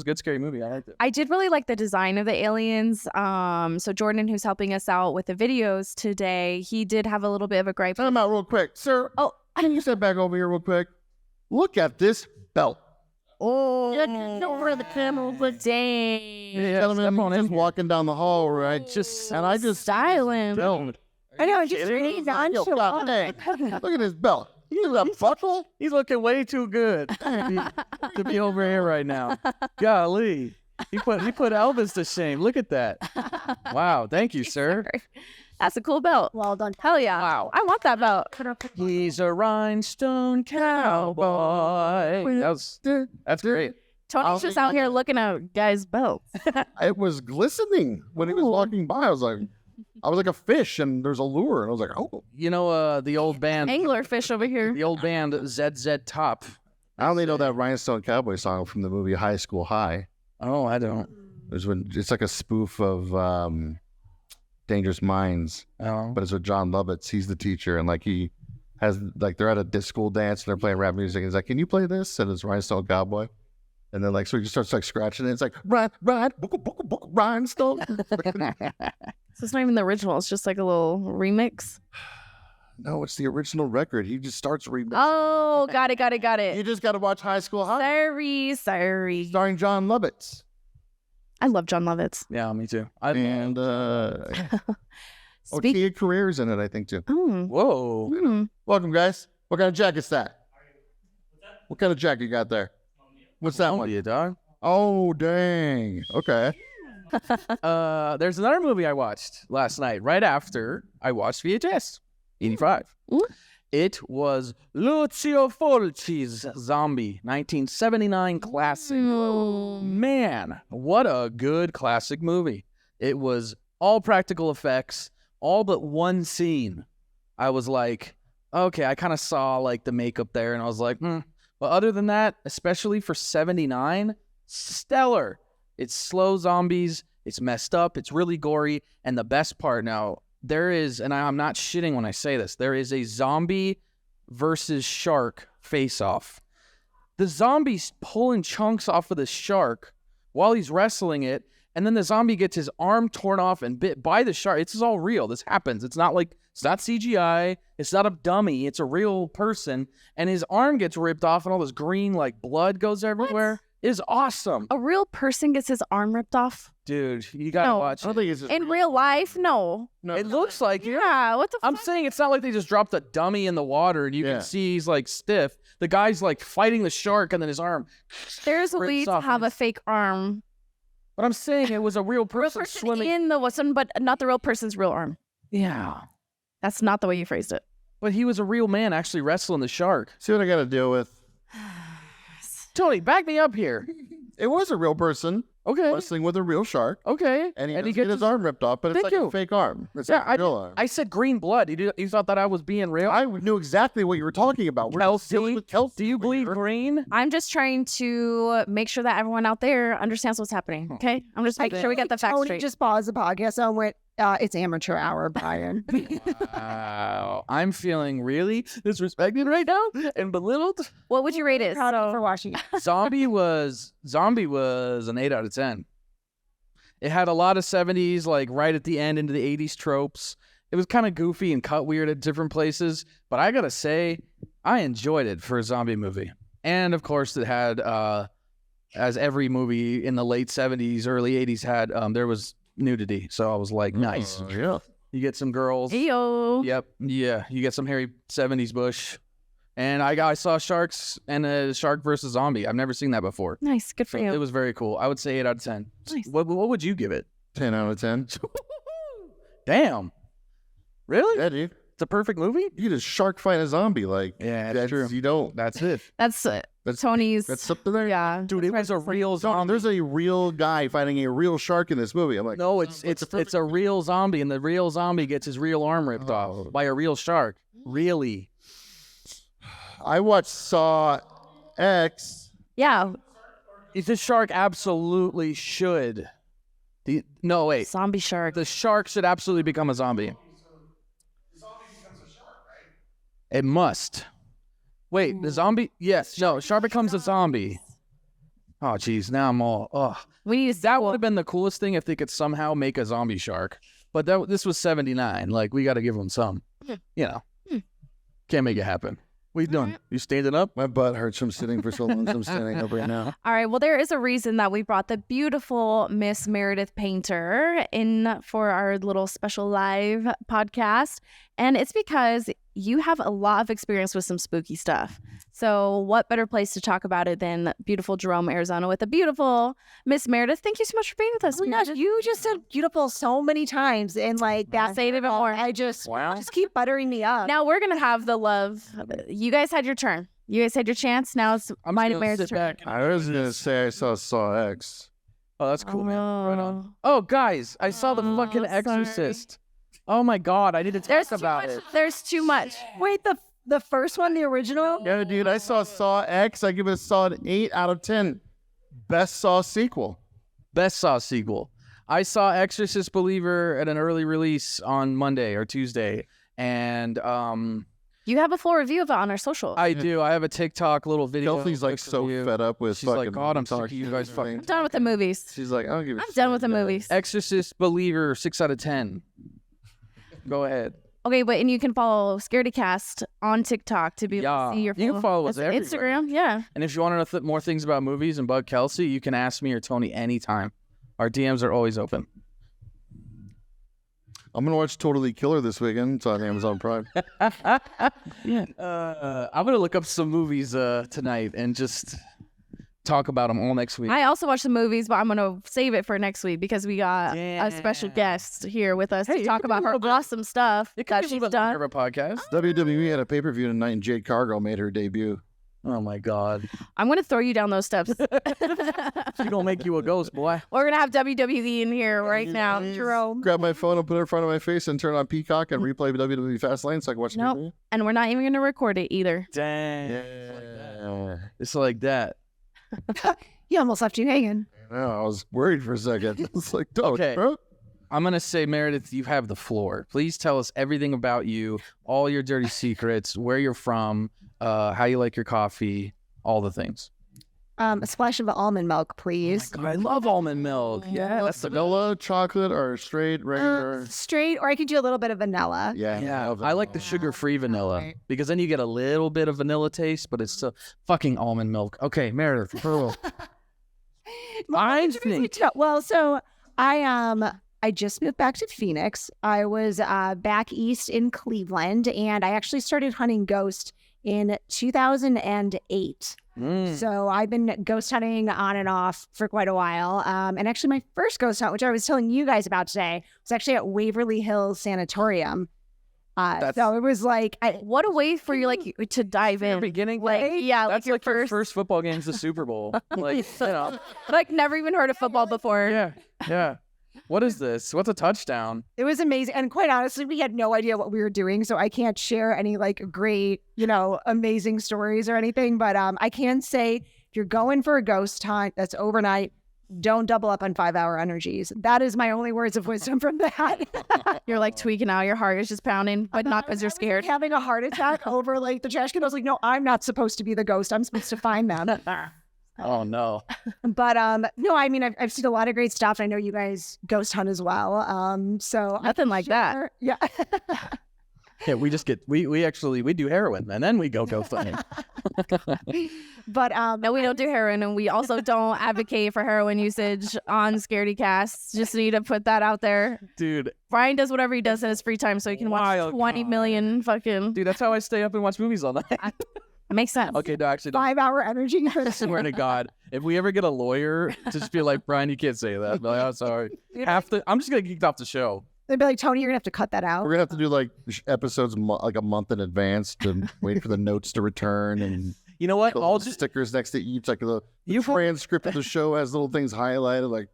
good scary movie. I liked it. I did really like the design of the aliens. So Jordan, who's helping us out with the videos today, he did have a little bit of a gripe. Time out real quick. Sir, Oh, can you step back over here real quick? Look at this belt. oh, Yeah, over the camera real quick. dang. Gentlemen, he's just walking down the hall, right? And I just styling. belt. I know, just really nonchalant. Look at his belt. He's a buckle. He's looking way too good to be over here right now. Golly. He put Elvis to shame. Look at that. Wow. Thank you, sir. That's a cool belt. Well done. Hell yeah. Wow. I want that belt. He's a rhinestone cowboy. That's great. Tony's just out here looking at guys' belts. It was glistening when he was walking by. I was like a fish, and there's a lure, and I was like, oh. You know, the old band, Angler fish over here. the old band ZZ Top. I only know that Rhinestone Cowboy song from the movie High School High. Oh, I don't. It's like a spoof of Dangerous Minds, Oh. but it's with John Lovitz. He's the teacher, and like he has like they're at a school dance and they're playing rap music. And he's like, "Can you play this?" And it's Rhinestone Cowboy. And then like so he just starts like scratching it. It's like ride, rhinestone. So it's not even the original. It's just like a little remix. No, it's the original record. He just starts remixing. Oh, got it. You just got to watch High School High, Sorry. starring John Lovitz. I love John Lovitz. Yeah, me too. And Speak. Tia Career's in it, I think too. Whoa. Welcome, guys. What kind of jacket's that? What kind of jacket you got there? What's that Oh, one? you dog. Oh, dang. Okay. There's another movie I watched last night, right after I watched VHS 85. Ooh. It was Lucio Fulci's Zombie, 1979 classic. Man, what a good classic movie. It was all practical effects, all but one scene. I was like, okay, I kind of saw like the makeup there, and I was like, But other than that, especially for 79, stellar. It's slow zombies. It's messed up. It's really gory. And the best part now, there is, and I'm not shitting when I say this, there is a zombie versus shark face-off. The zombie's pulling chunks off of the shark while he's wrestling it, and then the zombie gets his arm torn off and bit by the shark. It's all real. This happens. It's not CGI. It's not a dummy. It's a real person, and his arm gets ripped off, and all this green like blood goes everywhere. It is awesome. A real person gets his arm ripped off? Dude, you gotta No. watch I don't it. think it's just In real life? No. It looks like it. Yeah, what the I'm fuck? saying it's not like they just dropped a dummy in the water and you Yeah. can see he's like stiff. The guy's like fighting the shark and then his arm. There's a rips way to off have and a fake arm. But I'm saying it was a real Real person person swimming. in the what's but not the real person's real arm. Yeah. That's not the way you phrased it. But he was a real man actually wrestling the shark. See what I got to deal with. Tony, back me up here. It was a real person Okay. wrestling with a real shark, Okay. and he gets gets his arm ripped off, but it's Thank like you. a fake arm. It's Yeah, like a real arm. I said green blood. You thought that I was being real? I knew exactly what you were talking about. We're just dealing Kelsey, with Kelsey. do you over bleed here. green? I'm just trying to make sure that everyone out there understands what's happening. Okay? I'm just making sure we get the facts Tony straight. just paused the podcast and went, it's amateur hour, Brian. Wow. I'm feeling really disrespected right now and belittled. What would you rate it? Proud of you So- for watching it. Zombie was an 8 out of 10. It had a lot of 70s, like right at the end into the 80s tropes. It was kind of goofy and cut weird at different places, but I gotta say, I enjoyed it for a zombie movie. And of course, it had, as every movie in the late 70s, early 80s had, there was nudity. So I was like, nice. Oh, yeah. You get some girls. Eyo. Yep. Yeah. You get some hairy 70s bush. And I saw sharks and a shark versus zombie. I've never seen that before. Nice. Good for So you. it was very cool. I would say 8 out of 10. Nice. What would you give it? 10 out of 10. Damn. Really? Yeah, dude. It's a perfect movie? You just shark fight a zombie. Like, Yeah, that's true. You don't. That's it. That's Tony's. That's something there. yeah. Dude, it was a real John, zombie. there's a real guy fighting a real shark in this movie. I'm like, No, it's a real zombie, and the real zombie gets his real arm ripped Oh. off by a real shark. Really? I watched Saw X. Yeah. The shark absolutely should. No, wait. Zombie shark. The shark should absolutely become a zombie. It must. Wait, the zombie? Yes. No, shark becomes a zombie. Oh, geez. Now I'm all. Oh, We need a that would have been the coolest thing if they could somehow make a zombie shark. But this was 79. Like, we got to give them some. You know, can't make it happen. What are you doing? You standing up? My butt hurts from sitting for so long, so I'm standing up right now. All right. Well, there is a reason that we brought the beautiful Miss Meredith Painter in for our little special live podcast. And it's because you have a lot of experience with some spooky stuff. So what better place to talk about it than beautiful Jerome, Arizona, with the beautiful Miss Meredith. Thank you so much for being with us. Oh my gosh, you just said beautiful so many times, and like that. Say it even more. I just Wow. just keep buttering me up. Now we're going to have the love. You guys had your turn. You guys had your chance. Now it's I'm mine just and gonna Meredith's sit turn. back. I was gonna say I saw X. Oh, that's cool, man. Right on. Oh, guys, I saw the fucking sorry. Exorcist. Oh my God, I need to There's talk too about much. it. There's too much. Wait, the first one, the original. Yeah, dude, I saw Saw X. I give it a solid 8 out of 10. Best Saw sequel. Best Saw sequel. I saw Exorcist Believer at an early release on Monday or Tuesday, and You have a full review of it on our social. I do. I have a TikTok little video. Kelsey's like quick so review. fed up with She's fucking like, God, I'm sick of talking you guys to fucking. I'm done with the movies. She's like, I don't give a I'm shit, done with the guys. movies. Exorcist Believer, 6 out of 10. Go ahead. Okay, but and you can follow Scaredycast on TikTok to be able Yeah, to see your you can full- follow us everywhere. Instagram. Yeah. And if you want to know more things about movies and bug Kelsey, you can ask me or Tony anytime. Our DMs are always open. I'm gonna watch Totally Killer this weekend. It's on Amazon Prime. I'm gonna look up some movies tonight and just talk about them all next week. I also watch the movies, but I'm gonna save it for next week because we got a special Yeah. guest here with us Hey, to it talk could be about a her little bit- awesome stuff it could that be a she's little bit done. longer of a podcast. WWE had a pay-per-view tonight, and Jade Cargill made her debut. Oh my God, I'm gonna throw you down those steps. she gonna make you a ghost, boy. We're gonna have WWE in here right now, Jerome. Grab my phone and put it in front of my face and turn on Peacock and replay WWE Fastlane so I can watch the Nope. movie. And we're not even gonna record it either. Dang. Yeah. It's like that. You almost left you hanging. No, I was worried for a second. It's like, don't. Okay. Bro. I'm gonna say, Meredith, you have the floor. Please tell us everything about you, all your dirty secrets, where you're from, how you like your coffee, all the things. A splash of almond milk, please. God, I love almond milk. Yeah, that's the Vanilla, chocolate, or straight, regular? Straight, or I could do a little bit of vanilla. Yeah, I like the sugar-free vanilla because then you get a little bit of vanilla taste, but it's still fucking almond milk. Okay, Meredith. I think Well, so I just moved back to Phoenix. I was back east in Cleveland, and I actually started hunting ghost in 2008. So I've been ghost hunting on and off for quite a while. And actually, my first ghost hunt, which I was telling you guys about today, was actually at Waverly Hills Sanatorium. So it was like, What a way for you like to dive in. beginning, Like, yeah, that's like your your first football game's the Super Bowl. Like, you know, like never even heard of football before. yeah. What is this? What's a touchdown? it was amazing. And quite honestly, we had no idea what we were doing. So I can't share any like great, amazing stories or anything. But I can say if you're going for a ghost hunt that's overnight, don't double up on 5-hour energies. That is my only words of wisdom from that. You're like tweaking out. Your heart is just pounding, but not because you're scared. Having a heart attack over like the trash can. I was like, no, I'm not supposed to be the ghost. I'm supposed to find them. Oh no. But no, I mean, I've seen a lot of great stuff. I know you guys ghost hunt as well. So Nothing like that. sure- Yeah. Yeah, we just get we do heroin and then we go hunting. But No, we don't do heroin, and we also don't advocate for heroin usage on Scaredycast. Just need to put that out there. Dude, Brian does whatever he does in his free time so he can watch Wild 20 card. million fucking. that's how I stay up and watch movies all night. Makes sense. Okay, no, actually, don't. 5-hour energy. I swear to God, if we ever get a lawyer, just be like, Brian, you can't say that. Be like, oh, sorry. I'm just gonna get kicked off the show. They'd be like, Tony, you're gonna have to cut that out. We're gonna have to do like episodes like a month in advance to wait for the notes to return and You know what? put I'll little just stickers next to each. Like the you transcript of the show has little things highlighted. Like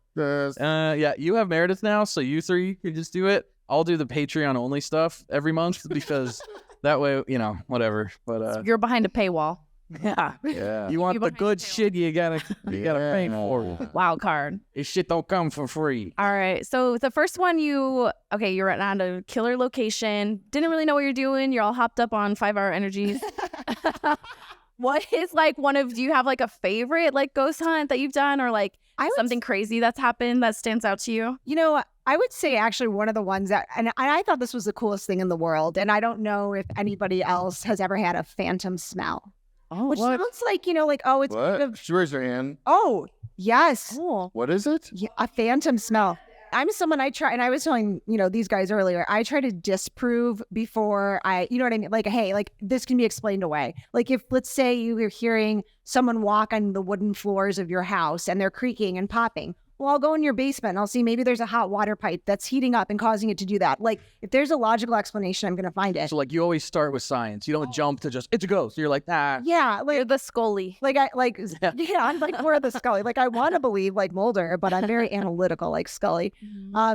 yeah, you have Meredith now, so you three can just do it. I'll do the Patreon only stuff every month because that way, whatever. But You're behind a paywall. Yeah. Yeah. You want You the behind good the shit, you gotta pay for it. Wild card. This shit don't come for free. All right. So the first one, you're at a killer location. Didn't really know what you're doing. You're all hopped up on 5-hour energies. What is like do you have like a favorite like ghost hunt that you've done, or like something crazy that's happened that stands out to you? You know, I would say actually one of the ones that, and I thought this was the coolest thing in the world, and I don't know if anybody else has ever had a phantom smell. Oh, Which sounds like, oh, it's kind What? of, She raised her hand. oh, yes. cool. What is it? Yeah, a phantom smell. I'm someone I try, and I was telling, these guys earlier, I try to disprove before you know what I mean? Like, hey, like this can be explained away. Like if, let's say you were hearing someone walk on the wooden floors of your house and they're creaking and popping. Well, I'll go in your basement and I'll see maybe there's a hot water pipe that's heating up and causing it to do that. Like if there's a logical explanation, I'm going to find it. So like you always start with science. You don't jump to just it's a ghost. You're like, nah. Yeah. You're Like, the Scully. I'm like more of the Scully. Like I want to believe like Mulder, but I'm very analytical like Scully.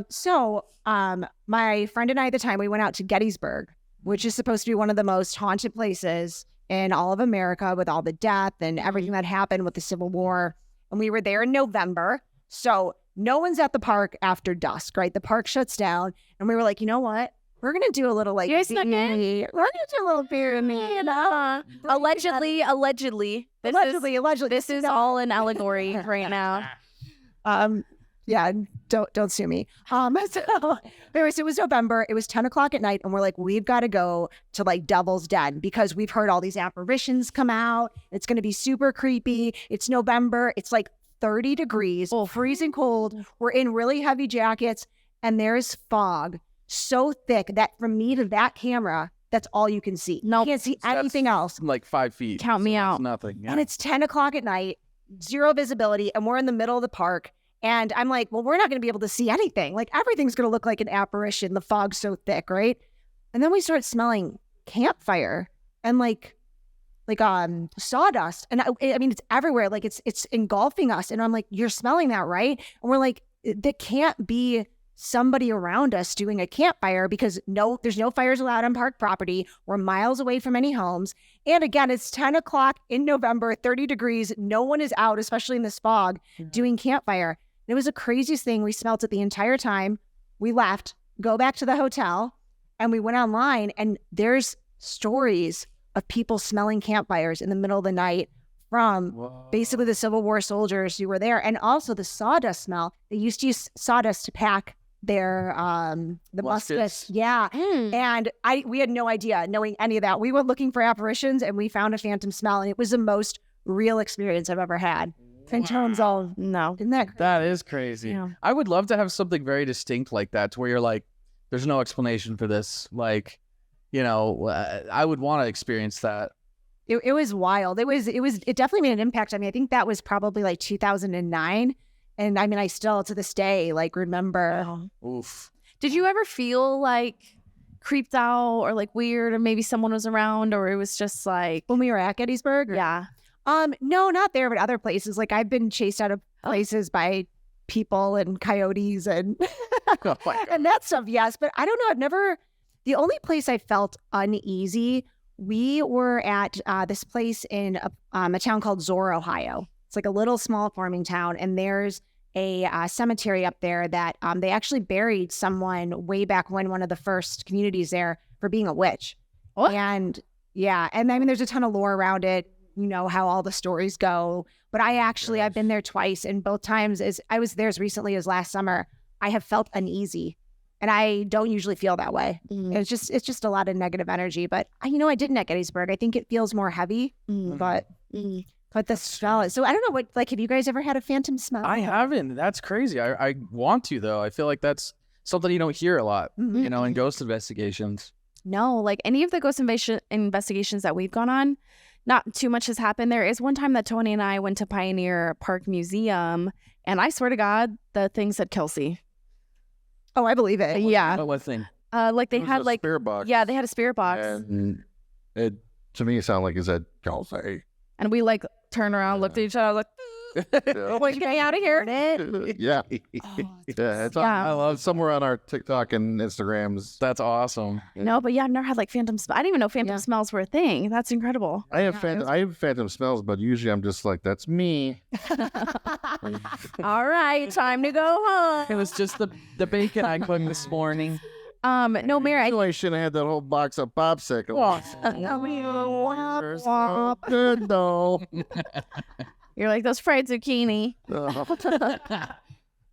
So my friend and I at the time, we went out to Gettysburg, which is supposed to be one of the most haunted places in all of America with all the death and everything that happened with the Civil War. And we were there in November. So no one's at the park after dusk, right? The park shuts down. And we were like, you know what? We're going to do a little like, You guys snuck in? We're going to do a little pyramid. Allegedly. Allegedly. This is all an allegory right now. Yeah, don't sue me. Anyways, it was November. It was 10 o'clock at night, and we're like, we've got to go to like Devil's Den because we've heard all these apparitions come out. It's going to be super creepy. It's November. It's like 30 degrees, freezing cold. We're in really heavy jackets, and there's fog so thick that from me to that camera, that's all you can see. Nope. You can't see That's anything else. Like 5 feet. Count me that's out. Nothing. Yeah. And it's 10 o'clock at night, zero visibility, and we're in the middle of the park. And I'm like, well, we're not going to be able to see anything. Like everything's going to look like an apparition. The fog's so thick, right? And then we start smelling campfire and like sawdust. And I mean, it's everywhere. Like it's engulfing us. And I'm like, you're smelling that, right? And we're like, there can't be somebody around us doing a campfire because there's no fires allowed on park property. We're miles away from any homes. And again, it's 10 o'clock in November, 30 degrees. No one is out, especially in this fog, doing campfire. And it was the craziest thing. We smelled it the entire time. We left, go back to the hotel, and we went online, and there's stories of people smelling campfires in the middle of the night from basically the Civil War soldiers who were there. And also the sawdust smell. They used to use sawdust to pack their the muskets. Yeah. And we had no idea knowing any of that. We went looking for apparitions and we found a phantom smell, and it was the most real experience I've ever had. In terms of No. isn't that crazy? That is crazy. Yeah. I would love to have something very distinct like that to where you're like, there's no explanation for this. Like, I would want to experience that. It was wild. It definitely made an impact on me. I think that was probably like 2009. And I mean, I still to this day like remember. Oof. Did you ever feel like creeped out or like weird, or maybe someone was around, or it was just like When we were at Gettysburg? yeah. No, not there, but other places. Like I've been chased out of places by people and coyotes and Oh my God. and that stuff, yes. But I don't know. The only place I felt uneasy, we were at this place in a town called Zor, Ohio. It's like a little small farming town, and there's a cemetery up there that they actually buried someone way back when, one of the first communities there, for being a witch. What? And yeah, and I mean, there's a ton of lore around it. You know how all the stories go. But I've been there twice, and both times I was there as recently as last summer, I have felt uneasy. And I don't usually feel that way. It's just a lot of negative energy. But I didn't at Gettysburg. I think it feels more heavy, but the smell is. So I don't know have you guys ever had a phantom smell? I haven't. That's crazy. I want to, though. I feel like that's something you don't hear a lot, in ghost investigations. No, like any of the ghost investigations that we've gone on, not too much has happened. There is one time that Tony and I went to Pioneer Park Museum, and I swear to God, the thing said Kelsey. Oh, I believe it. Yeah. What thing? Like they It was had a like spirit box. yeah, they had a spirit box, And it to me it sounded like it said Kelsey. and we like turned around, looked at each other, like We're getting out of here. Yeah. Oh, Yeah, it's Yeah. I love somewhere on our TikTok and Instagrams. That's awesome. No, but yeah, I've never had like phantom smell. I didn't even know phantom Yeah. smells were a thing. That's incredible. I have phantom smells, but usually I'm just like, that's me. All right, time to go home. It was just the bacon I cooked this morning. No, Mary, I I shouldn't have had that whole box of popsicles. Good though. you're like those fried zucchini.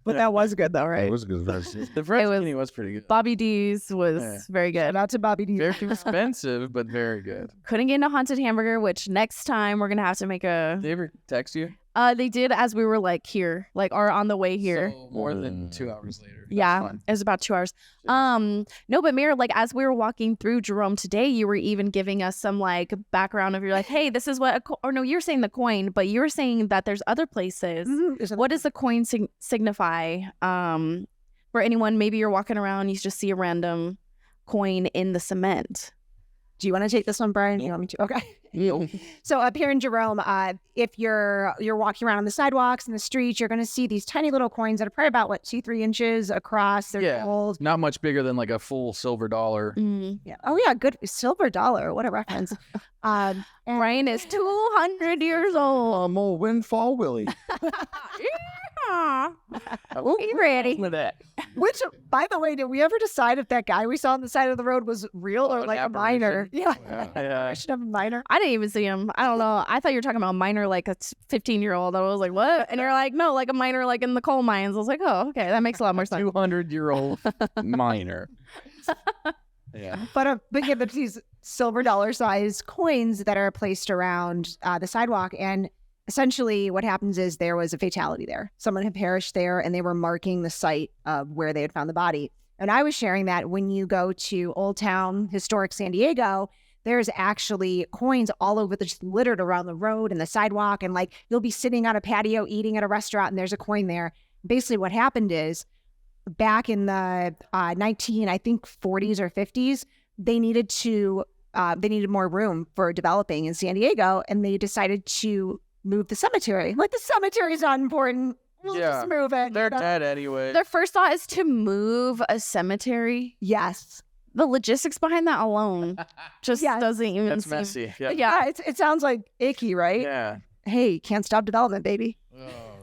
But that was good though, It right? was good. The fried It was- zucchini was pretty good. Bobby D's was Yeah. very good. Shout out to Bobby D. Very expensive, but very good. Couldn't get into haunted hamburger, which next time we're gonna have to make a. Did they ever text you? They did as we were like here, like or on the way here. So more than 2 hours later. That's Yeah, fine. it was about 2 hours. No, but Mira, like as we were walking through Jerome today, you were even giving us some like background of you're like, hey, this is what, or no, you're saying the coin, but you're saying that there's other places. What does the coin signify? For anyone, maybe you're walking around, you just see a random coin in the cement. Do you want to take this one, Brian? You want me to? Okay. So up here in Jerome, if you're walking around on the sidewalks and the streets, you're going to see these tiny little coins that are probably about 2-3 inches across. They're Yeah. gold. Not much bigger than like a full silver dollar. Yeah. Oh yeah, good silver dollar. What a reference. And Brian is 200 years old. I'm old Windfall Willie. Yeah. Be ready. With that. which, by the way, did we ever decide if that guy we saw on the side of the road was real or An like a apparition? minor? Yeah. Yeah. I should have a minor. I didn't even see him. I don't know. I thought you were talking about a minor, like a 15-year-old. I was like, what? And you're like, no, like a minor, like in the coal mines. I was like, oh, okay, that makes a lot more sense. 200-year-old minor. Yeah. But yeah, there's these silver dollar size coins that are placed around the sidewalk. And essentially what happens is there was a fatality there. Someone had perished there and they were marking the site of where they had found the body. And I was sharing that when you go to Old Town, historic San Diego, there's actually coins all over, just littered around the road and the sidewalk. And like you'll be sitting on a patio eating at a restaurant and there's a coin there. Basically what happened is back in the 40s or 50s, they needed more room for developing in San Diego. And they decided to move the cemetery. Like the cemetery is not important. We'll just move it. They're dead anyway. Their first thought is to move a cemetery. Yes. The logistics behind that alone just Yes. doesn't even That's seem. messy. Yeah. Yeah, It sounds like icky, right? Yeah. Hey, can't stop development, baby.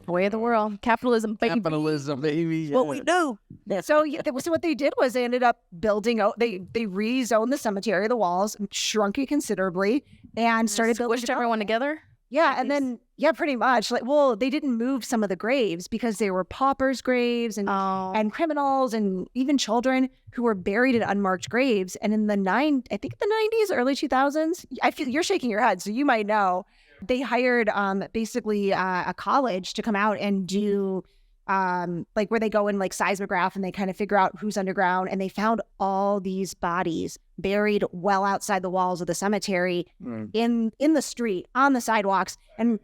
way of the world, capitalism, baby. Capitalism, baby. What we do. So what they did was they ended up building out. They rezoned the cemetery, the walls, shrunk it considerably, and started building. Squished everyone together. Yeah, and then pretty much. Like, well, they didn't move some of the graves because they were paupers' graves and criminals and even children who were buried in unmarked graves. And in the 90s, early 2000s, I feel you're shaking your head, so you might know. They hired basically a college to come out and do like where they go in like seismograph and they kind of figure out who's underground. And they found all these bodies buried well outside the walls of the cemetery in the street, on the sidewalks. And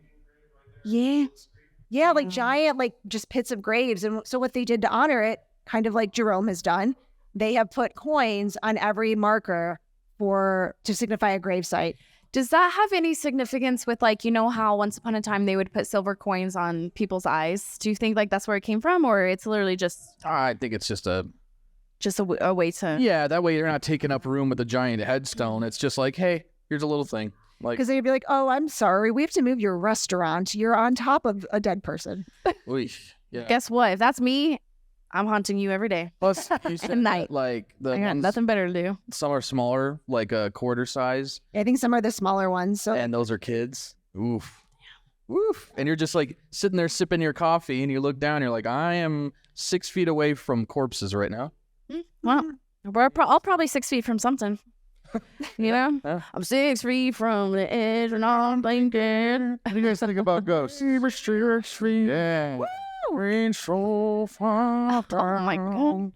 like giant, like just pits of graves. And so what they did to honor it, kind of like Jerome has done, they have put coins on every marker to signify a gravesite. Does that have any significance with, like, you know how once upon a time they would put silver coins on people's eyes? Do you think like that's where it came from, or it's literally just I think it's just a way to? yeah. That way you're not taking up room with a giant headstone. It's just like, hey, here's a little thing. Like, Because they'd be like, oh, I'm sorry, we have to move your restaurant. You're on top of a dead person. Oish, yeah. Guess what? If that's me, I'm haunting you every day. Plus, you said night. that, like the I got ones- nothing better to do. some are smaller, like a quarter size, I think some are the smaller ones. So and those are kids. Oof. Oof. And you're just like sitting there sipping your coffee, and you look down, you're like, I am 6 feet away from corpses right now. Well, we're all probably 6 feet from something. You know, Yeah. I'm 6 feet from the edge, and I'm thinking. What do you guys think about ghosts? Yeah. Rain so far Oh my god!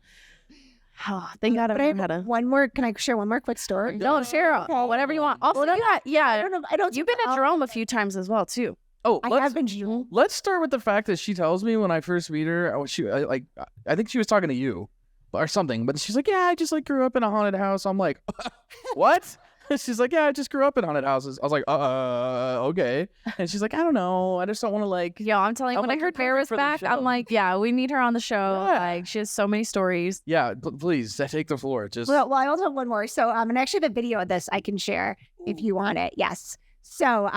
Oh, thank God but I I never had a. have one more. Can I share one more quick story? No, share whatever you want. Also, I don't know. I don't. You've been at Jerome a few times as well too. Oh, I have been. Jerome. let's start with the fact that she tells me when I first meet her, I think she was talking to you or something, but she's like, yeah, I just like grew up in a haunted house. I'm like, what? She's like, yeah, I just grew up in haunted houses. I was like, okay. And she's like, I don't know. I just don't want to like. Yo, I'm telling you, when I heard Bear was back, I'm like, yeah, we need her on the show. Yeah. Like, she has so many stories. Yeah, please take the floor. Just Well, I also have one more. So, and I actually have a video of this I can share if you want it. Yes. So,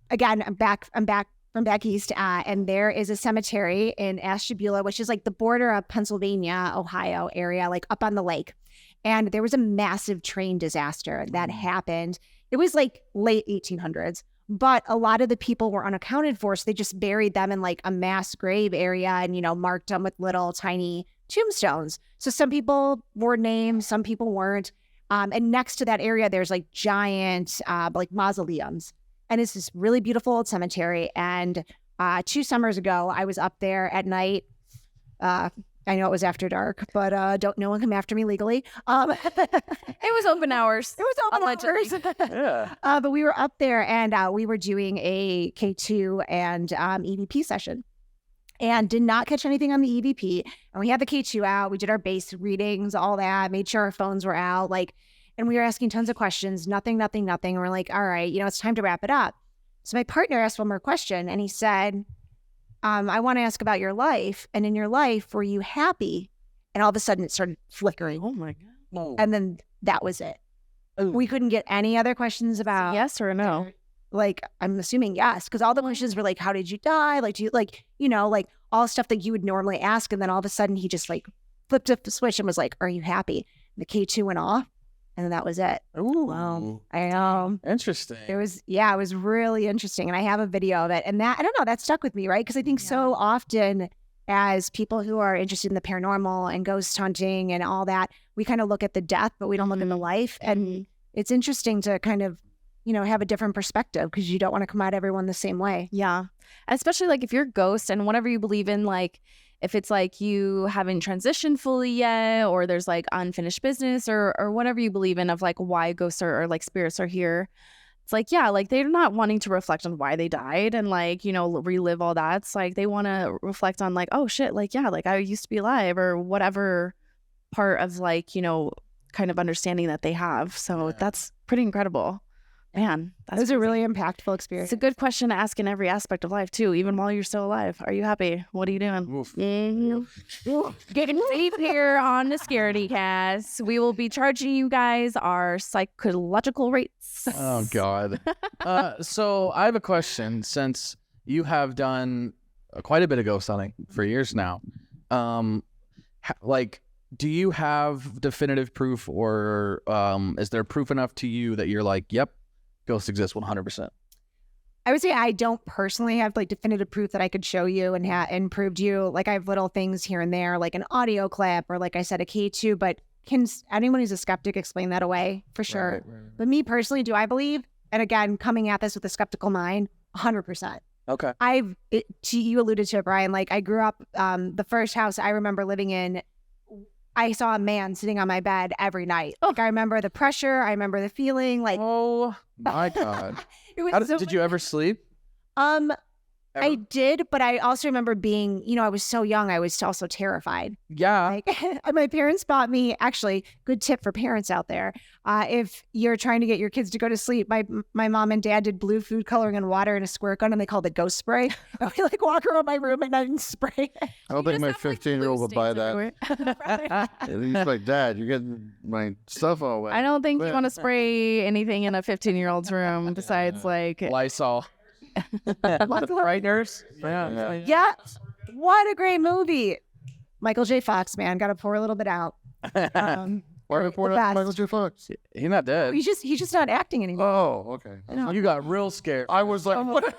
again, I'm back from back east, and there is a cemetery in Ashtabula, which is like the border of Pennsylvania, Ohio area, like up on the lake. And there was a massive train disaster that happened. It was like late 1800s, but a lot of the people were unaccounted for. So they just buried them in like a mass grave area and, you know, marked them with little tiny tombstones. So some people were named, some people weren't. And next to that area, there's like giant like mausoleums. And it's this really beautiful old cemetery. And 2 summers ago, I was up there at night. I know it was after dark, but no one come after me legally. It was open hours. It was open Allegedly. hours. yeah. But we were up there and we were doing a K2 and EVP session and did not catch anything on the EVP. And we had the K2 out. We did our base readings, all that, made sure our phones were out. And we were asking tons of questions, nothing. And we're like, all right, you know, it's time to wrap it up. So my partner asked one more question and he said, I want to ask about your life. And in your life, were you happy? And all of a sudden it started flickering. Oh my god. And then that was it. Oh. We couldn't get any other questions about Yes or no? like, I'm assuming yes, because all the questions were like, how did you die? Like, do you like, you know, like all stuff that you would normally ask. And then all of a sudden he just like flipped up the switch and was like, are you happy? And the K2 went off and then that was it. Ooh. Wow. I know. Interesting. It was really interesting. And I have a video of it. And that, I don't know, that stuck with me, right? Because I think so often as people who are interested in the paranormal and ghost hunting and all that, we kind of look at the death, but we don't look at the life. And it's interesting to kind of, you know, have a different perspective because you don't want to come at everyone the same way. Yeah. Especially like if you're ghost and whatever you believe in, like if it's like you haven't transitioned fully yet, or there's like unfinished business or whatever you believe in of like why ghosts or like spirits are here. It's like, yeah, like they're not wanting to reflect on why they died and like, you know, relive all that. It's like they want to reflect on like, oh shit, like, yeah, like I used to be alive or whatever part of like, you know, kind of understanding that they have. So that's pretty incredible. Man, That was a really impactful experience. It's a good question to ask in every aspect of life too, even while you're still alive. Are you happy? What are you doing? Oof. Getting deep here on the Scaredycast. We will be charging you guys our psychological rates. Oh God. So I have a question. Since you have done quite a bit of ghost hunting for years now, like, do you have definitive proof, or is there proof enough to you that you're like, yep, ghosts exist 100%? I would say I don't personally have like definitive proof that I could show you and prove to you. Like I have little things here and there, like an audio clip or like I said, a K2, but can anyone who's a skeptic explain that away? For sure. Right. But me personally, do I believe? And again, coming at this with a skeptical mind, 100%. Okay. You alluded to it, Brian, like I grew up, the first house I remember living in, I saw a man sitting on my bed every night. Like I remember the pressure. I remember the feeling like, Oh my God. it was Did you ever sleep? I did, but I also remember being, you know, I was so young. I was also terrified. Yeah. Like my parents bought me, actually, good tip for parents out there. If you're trying to get your kids to go to sleep, my mom and dad did blue food coloring and water in a square gun, and they called it ghost spray. And we like walk around my room at night and spray. I don't think my 15-year-old would buy that. He's like, Dad, you're getting my stuff all wet. I don't think you Yeah. want to spray anything in a 15-year-old's room besides like Lysol. Frighteners. Yeah. Yeah. What a great movie. Michael J. Fox, man. Got to pour a little bit out. Why are we pouring the out best. Michael J. Fox? He's not dead. He's just not acting anymore. Oh, okay. You got real scared. I was like, what?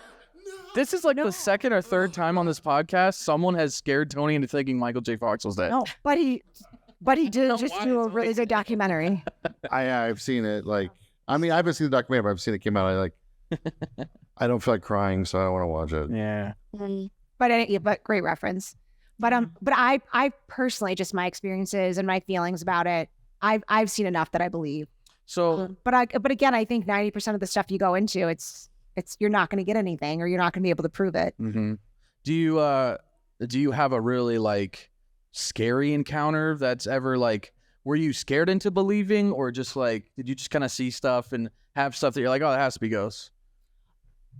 This is like the second or third time on this podcast someone has scared Tony into thinking Michael J. Fox was dead. No, but he did just do a really good documentary. I've seen it. Like, I mean, I haven't seen the documentary, but I've seen it came out. I don't feel like crying, so I don't want to watch it. Yeah. But great reference. But I personally, just my experiences and my feelings about it, I've seen enough that I believe. So, But again, I think 90% of the stuff you go into, it's you're not going to get anything, or you're not going to be able to prove it. mm-hmm. Do you have a really like scary encounter that's ever like were you scared into believing, or just like, did you just kind of see stuff and have stuff that you're like, oh, that has to be ghosts?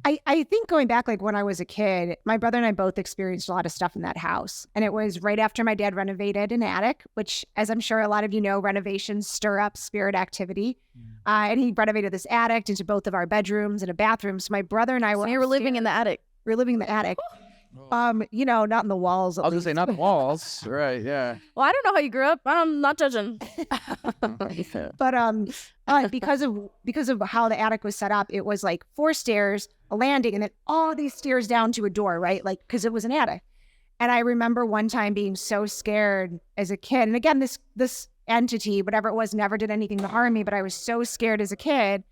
I think going back, like when I was a kid, my brother and I both experienced a lot of stuff in that house. And it was right after my dad renovated an attic, which, as I'm sure a lot of you know, renovations stir up spirit activity. And he renovated this attic into both of our bedrooms and a bathroom. So my brother and I were You were living in the attic. We were living in the attic. You know, not in the walls. I was going to say, not the walls. Right, yeah. Well, I don't know how you grew up. I'm not judging. But because of how the attic was set up, it was like 4 stairs, a landing, and then all these stairs down to a door, right? Like, because it was an attic. And I remember one time being so scared as a kid. And again, this entity, whatever it was, never did anything to harm me, but I was so scared as a kid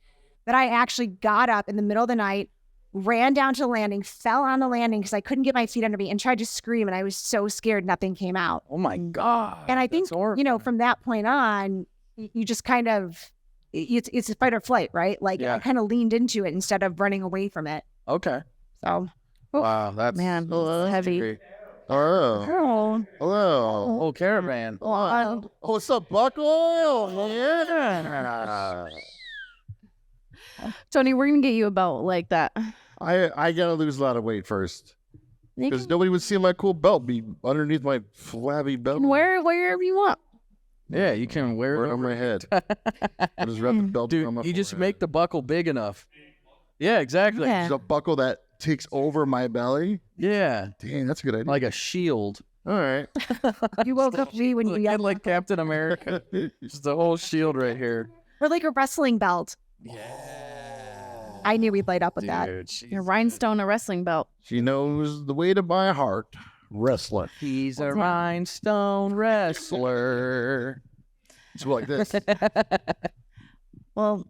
that I actually got up in the middle of the night, ran down to the landing, fell on the landing because I couldn't get my feet under me, and tried to scream. And I was so scared nothing came out. Oh my God. And I think, you know, from that point on, you just kind of, it's a fight or flight, right? Like I kind of leaned into it instead of running away from it. Okay. So. Wow, that's man, heavy. scary. Hello. Hello. Oh, caravan. Oh, what's up, Buckle? Yeah. Tony, we're gonna get you about like that. I gotta lose a lot of weight first. Because nobody would see my cool belt be underneath my flabby belt. Wear wherever you want. Yeah, you can wear it on my head. I just wrap the belt Dude, on my you just forehead. make the buckle big enough. Yeah, exactly. Yeah. There's a buckle that takes over my belly. Yeah, Dang, that's a good idea. like a shield. All right. You woke up me when you Looking like Captain America. Just the whole shield right here. Or like a wrestling belt. Yeah. I knew we'd light up with that. Dude, Your rhinestone a wrestling belt. She knows the way to my heart. Wrestling. He's a rhinestone wrestler. It's like this. Well,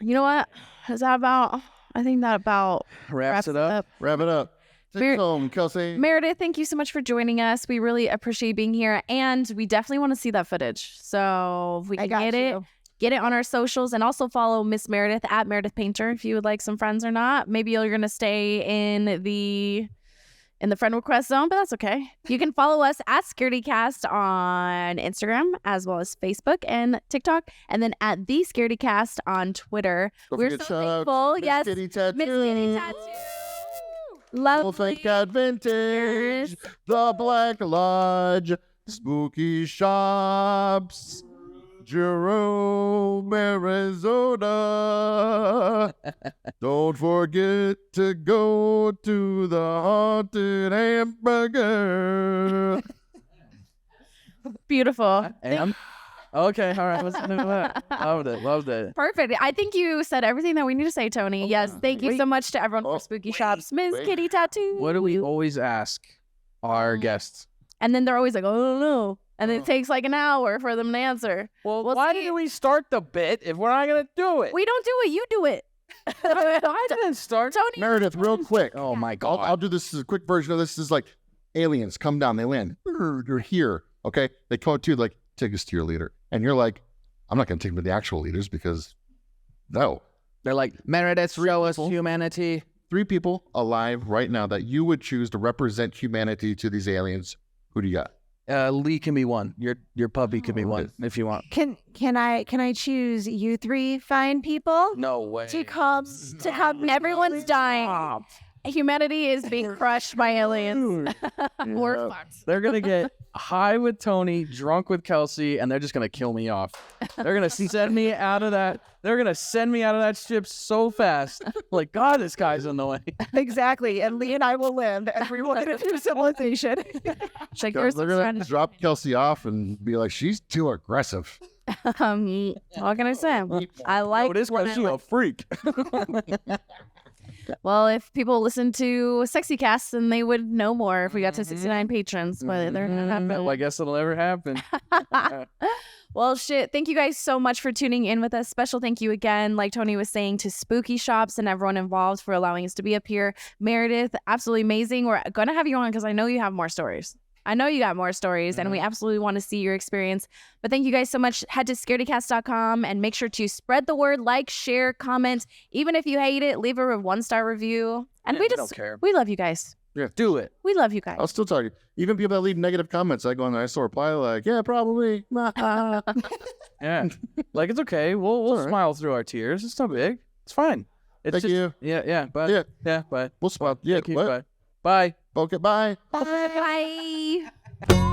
you know what? Is that about? I think that about Wraps it up. Wrap it up. Take Mer- it home, Kelsey. Meredith, thank you so much for joining us. We really appreciate being here, and we definitely want to see that footage. So if we can get it on our socials, and also follow Miss Meredith at Meredith Painter if you would like some friends or not. Maybe you're gonna stay in the friend request zone, but that's okay. You can follow us at Scaredycast on Instagram as well as Facebook and TikTok, and then at the Scaredycast on Twitter. Don't We're forget so shout out thankful. Miss Yes, Kitty Tattoo. Miss Kitty Tattoo. Well, Lovely. thank God Vintage, the Black Lodge, Spooky Shops, Jerome, Arizona. Don't forget to go to the Haunted Hamburger. Beautiful. And okay, all right. Let's do that. Loved it. Perfect. I think you said everything that we need to say, Tony. Yes. Thank you so much to everyone for Spooky Shops. Miss Kitty Tattoo. What do we always ask our guests? And then they're always like, oh, no. And it takes like an hour for them to answer. Well, We'll why see. did we start the bit if we're not gonna do it? We don't do it. You do it. I didn't start. Tony. Meredith, real quick. Oh my God. I'll do this as a quick version of this. This is like aliens come down, they land. You're here. Okay. They come up to you like, take us to your leader. And you're like, I'm not going to take them to the actual leaders because no. They're like, Meredith, show us people. humanity. 3 people alive right now that you would choose to represent humanity to these aliens. Who do you got? Leigh can be one. Your puppy can be one if you want. Can I choose you 3 fine people No way. to come Everyone's dying. Humanity is being crushed by aliens. We're fucked. They're gonna get high with Tony, drunk with Kelsey, and they're just gonna kill me off. They're gonna send me out of that. They're gonna send me out of that ship so fast. Like, God, this guy's annoying. Exactly. And Leigh and I will live, and we will get into civilization. Check They're yours. going to drop Kelsey off and be like, she's too aggressive. What can I say? I like. Oh, this what guy's I a like. freak. Well, if people listen to Sexy Cast, then they would know more if we got to 69 patrons. But they're not happening. Well, I guess it'll never happen. Well, shit. Thank you guys so much for tuning in with us. Special thank you again, like Tony was saying, to Spooky Shops and everyone involved for allowing us to be up here. Meredith, absolutely amazing. We're going to have you on because I know you have more stories. I know you got more stories, and we absolutely want to see your experience. But thank you guys so much. Head to scaredycast.com and make sure to spread the word, like, share, comment. Even if you hate it, leave a 1-star review. And Yeah, we don't care. we love you guys. Yeah. Do it. We love you guys. I'll still tell you. Even people that leave negative comments, I go on there, I still reply like, yeah, probably. Yeah. Like, it's okay. We'll all right. smile through our tears. It's not big. It's fine. It's Thank just, you. Yeah, bye. Yeah. Yeah, bye. We'll smile. Yeah, Thank you, what? bye. Bye. Okay, bye. Bye.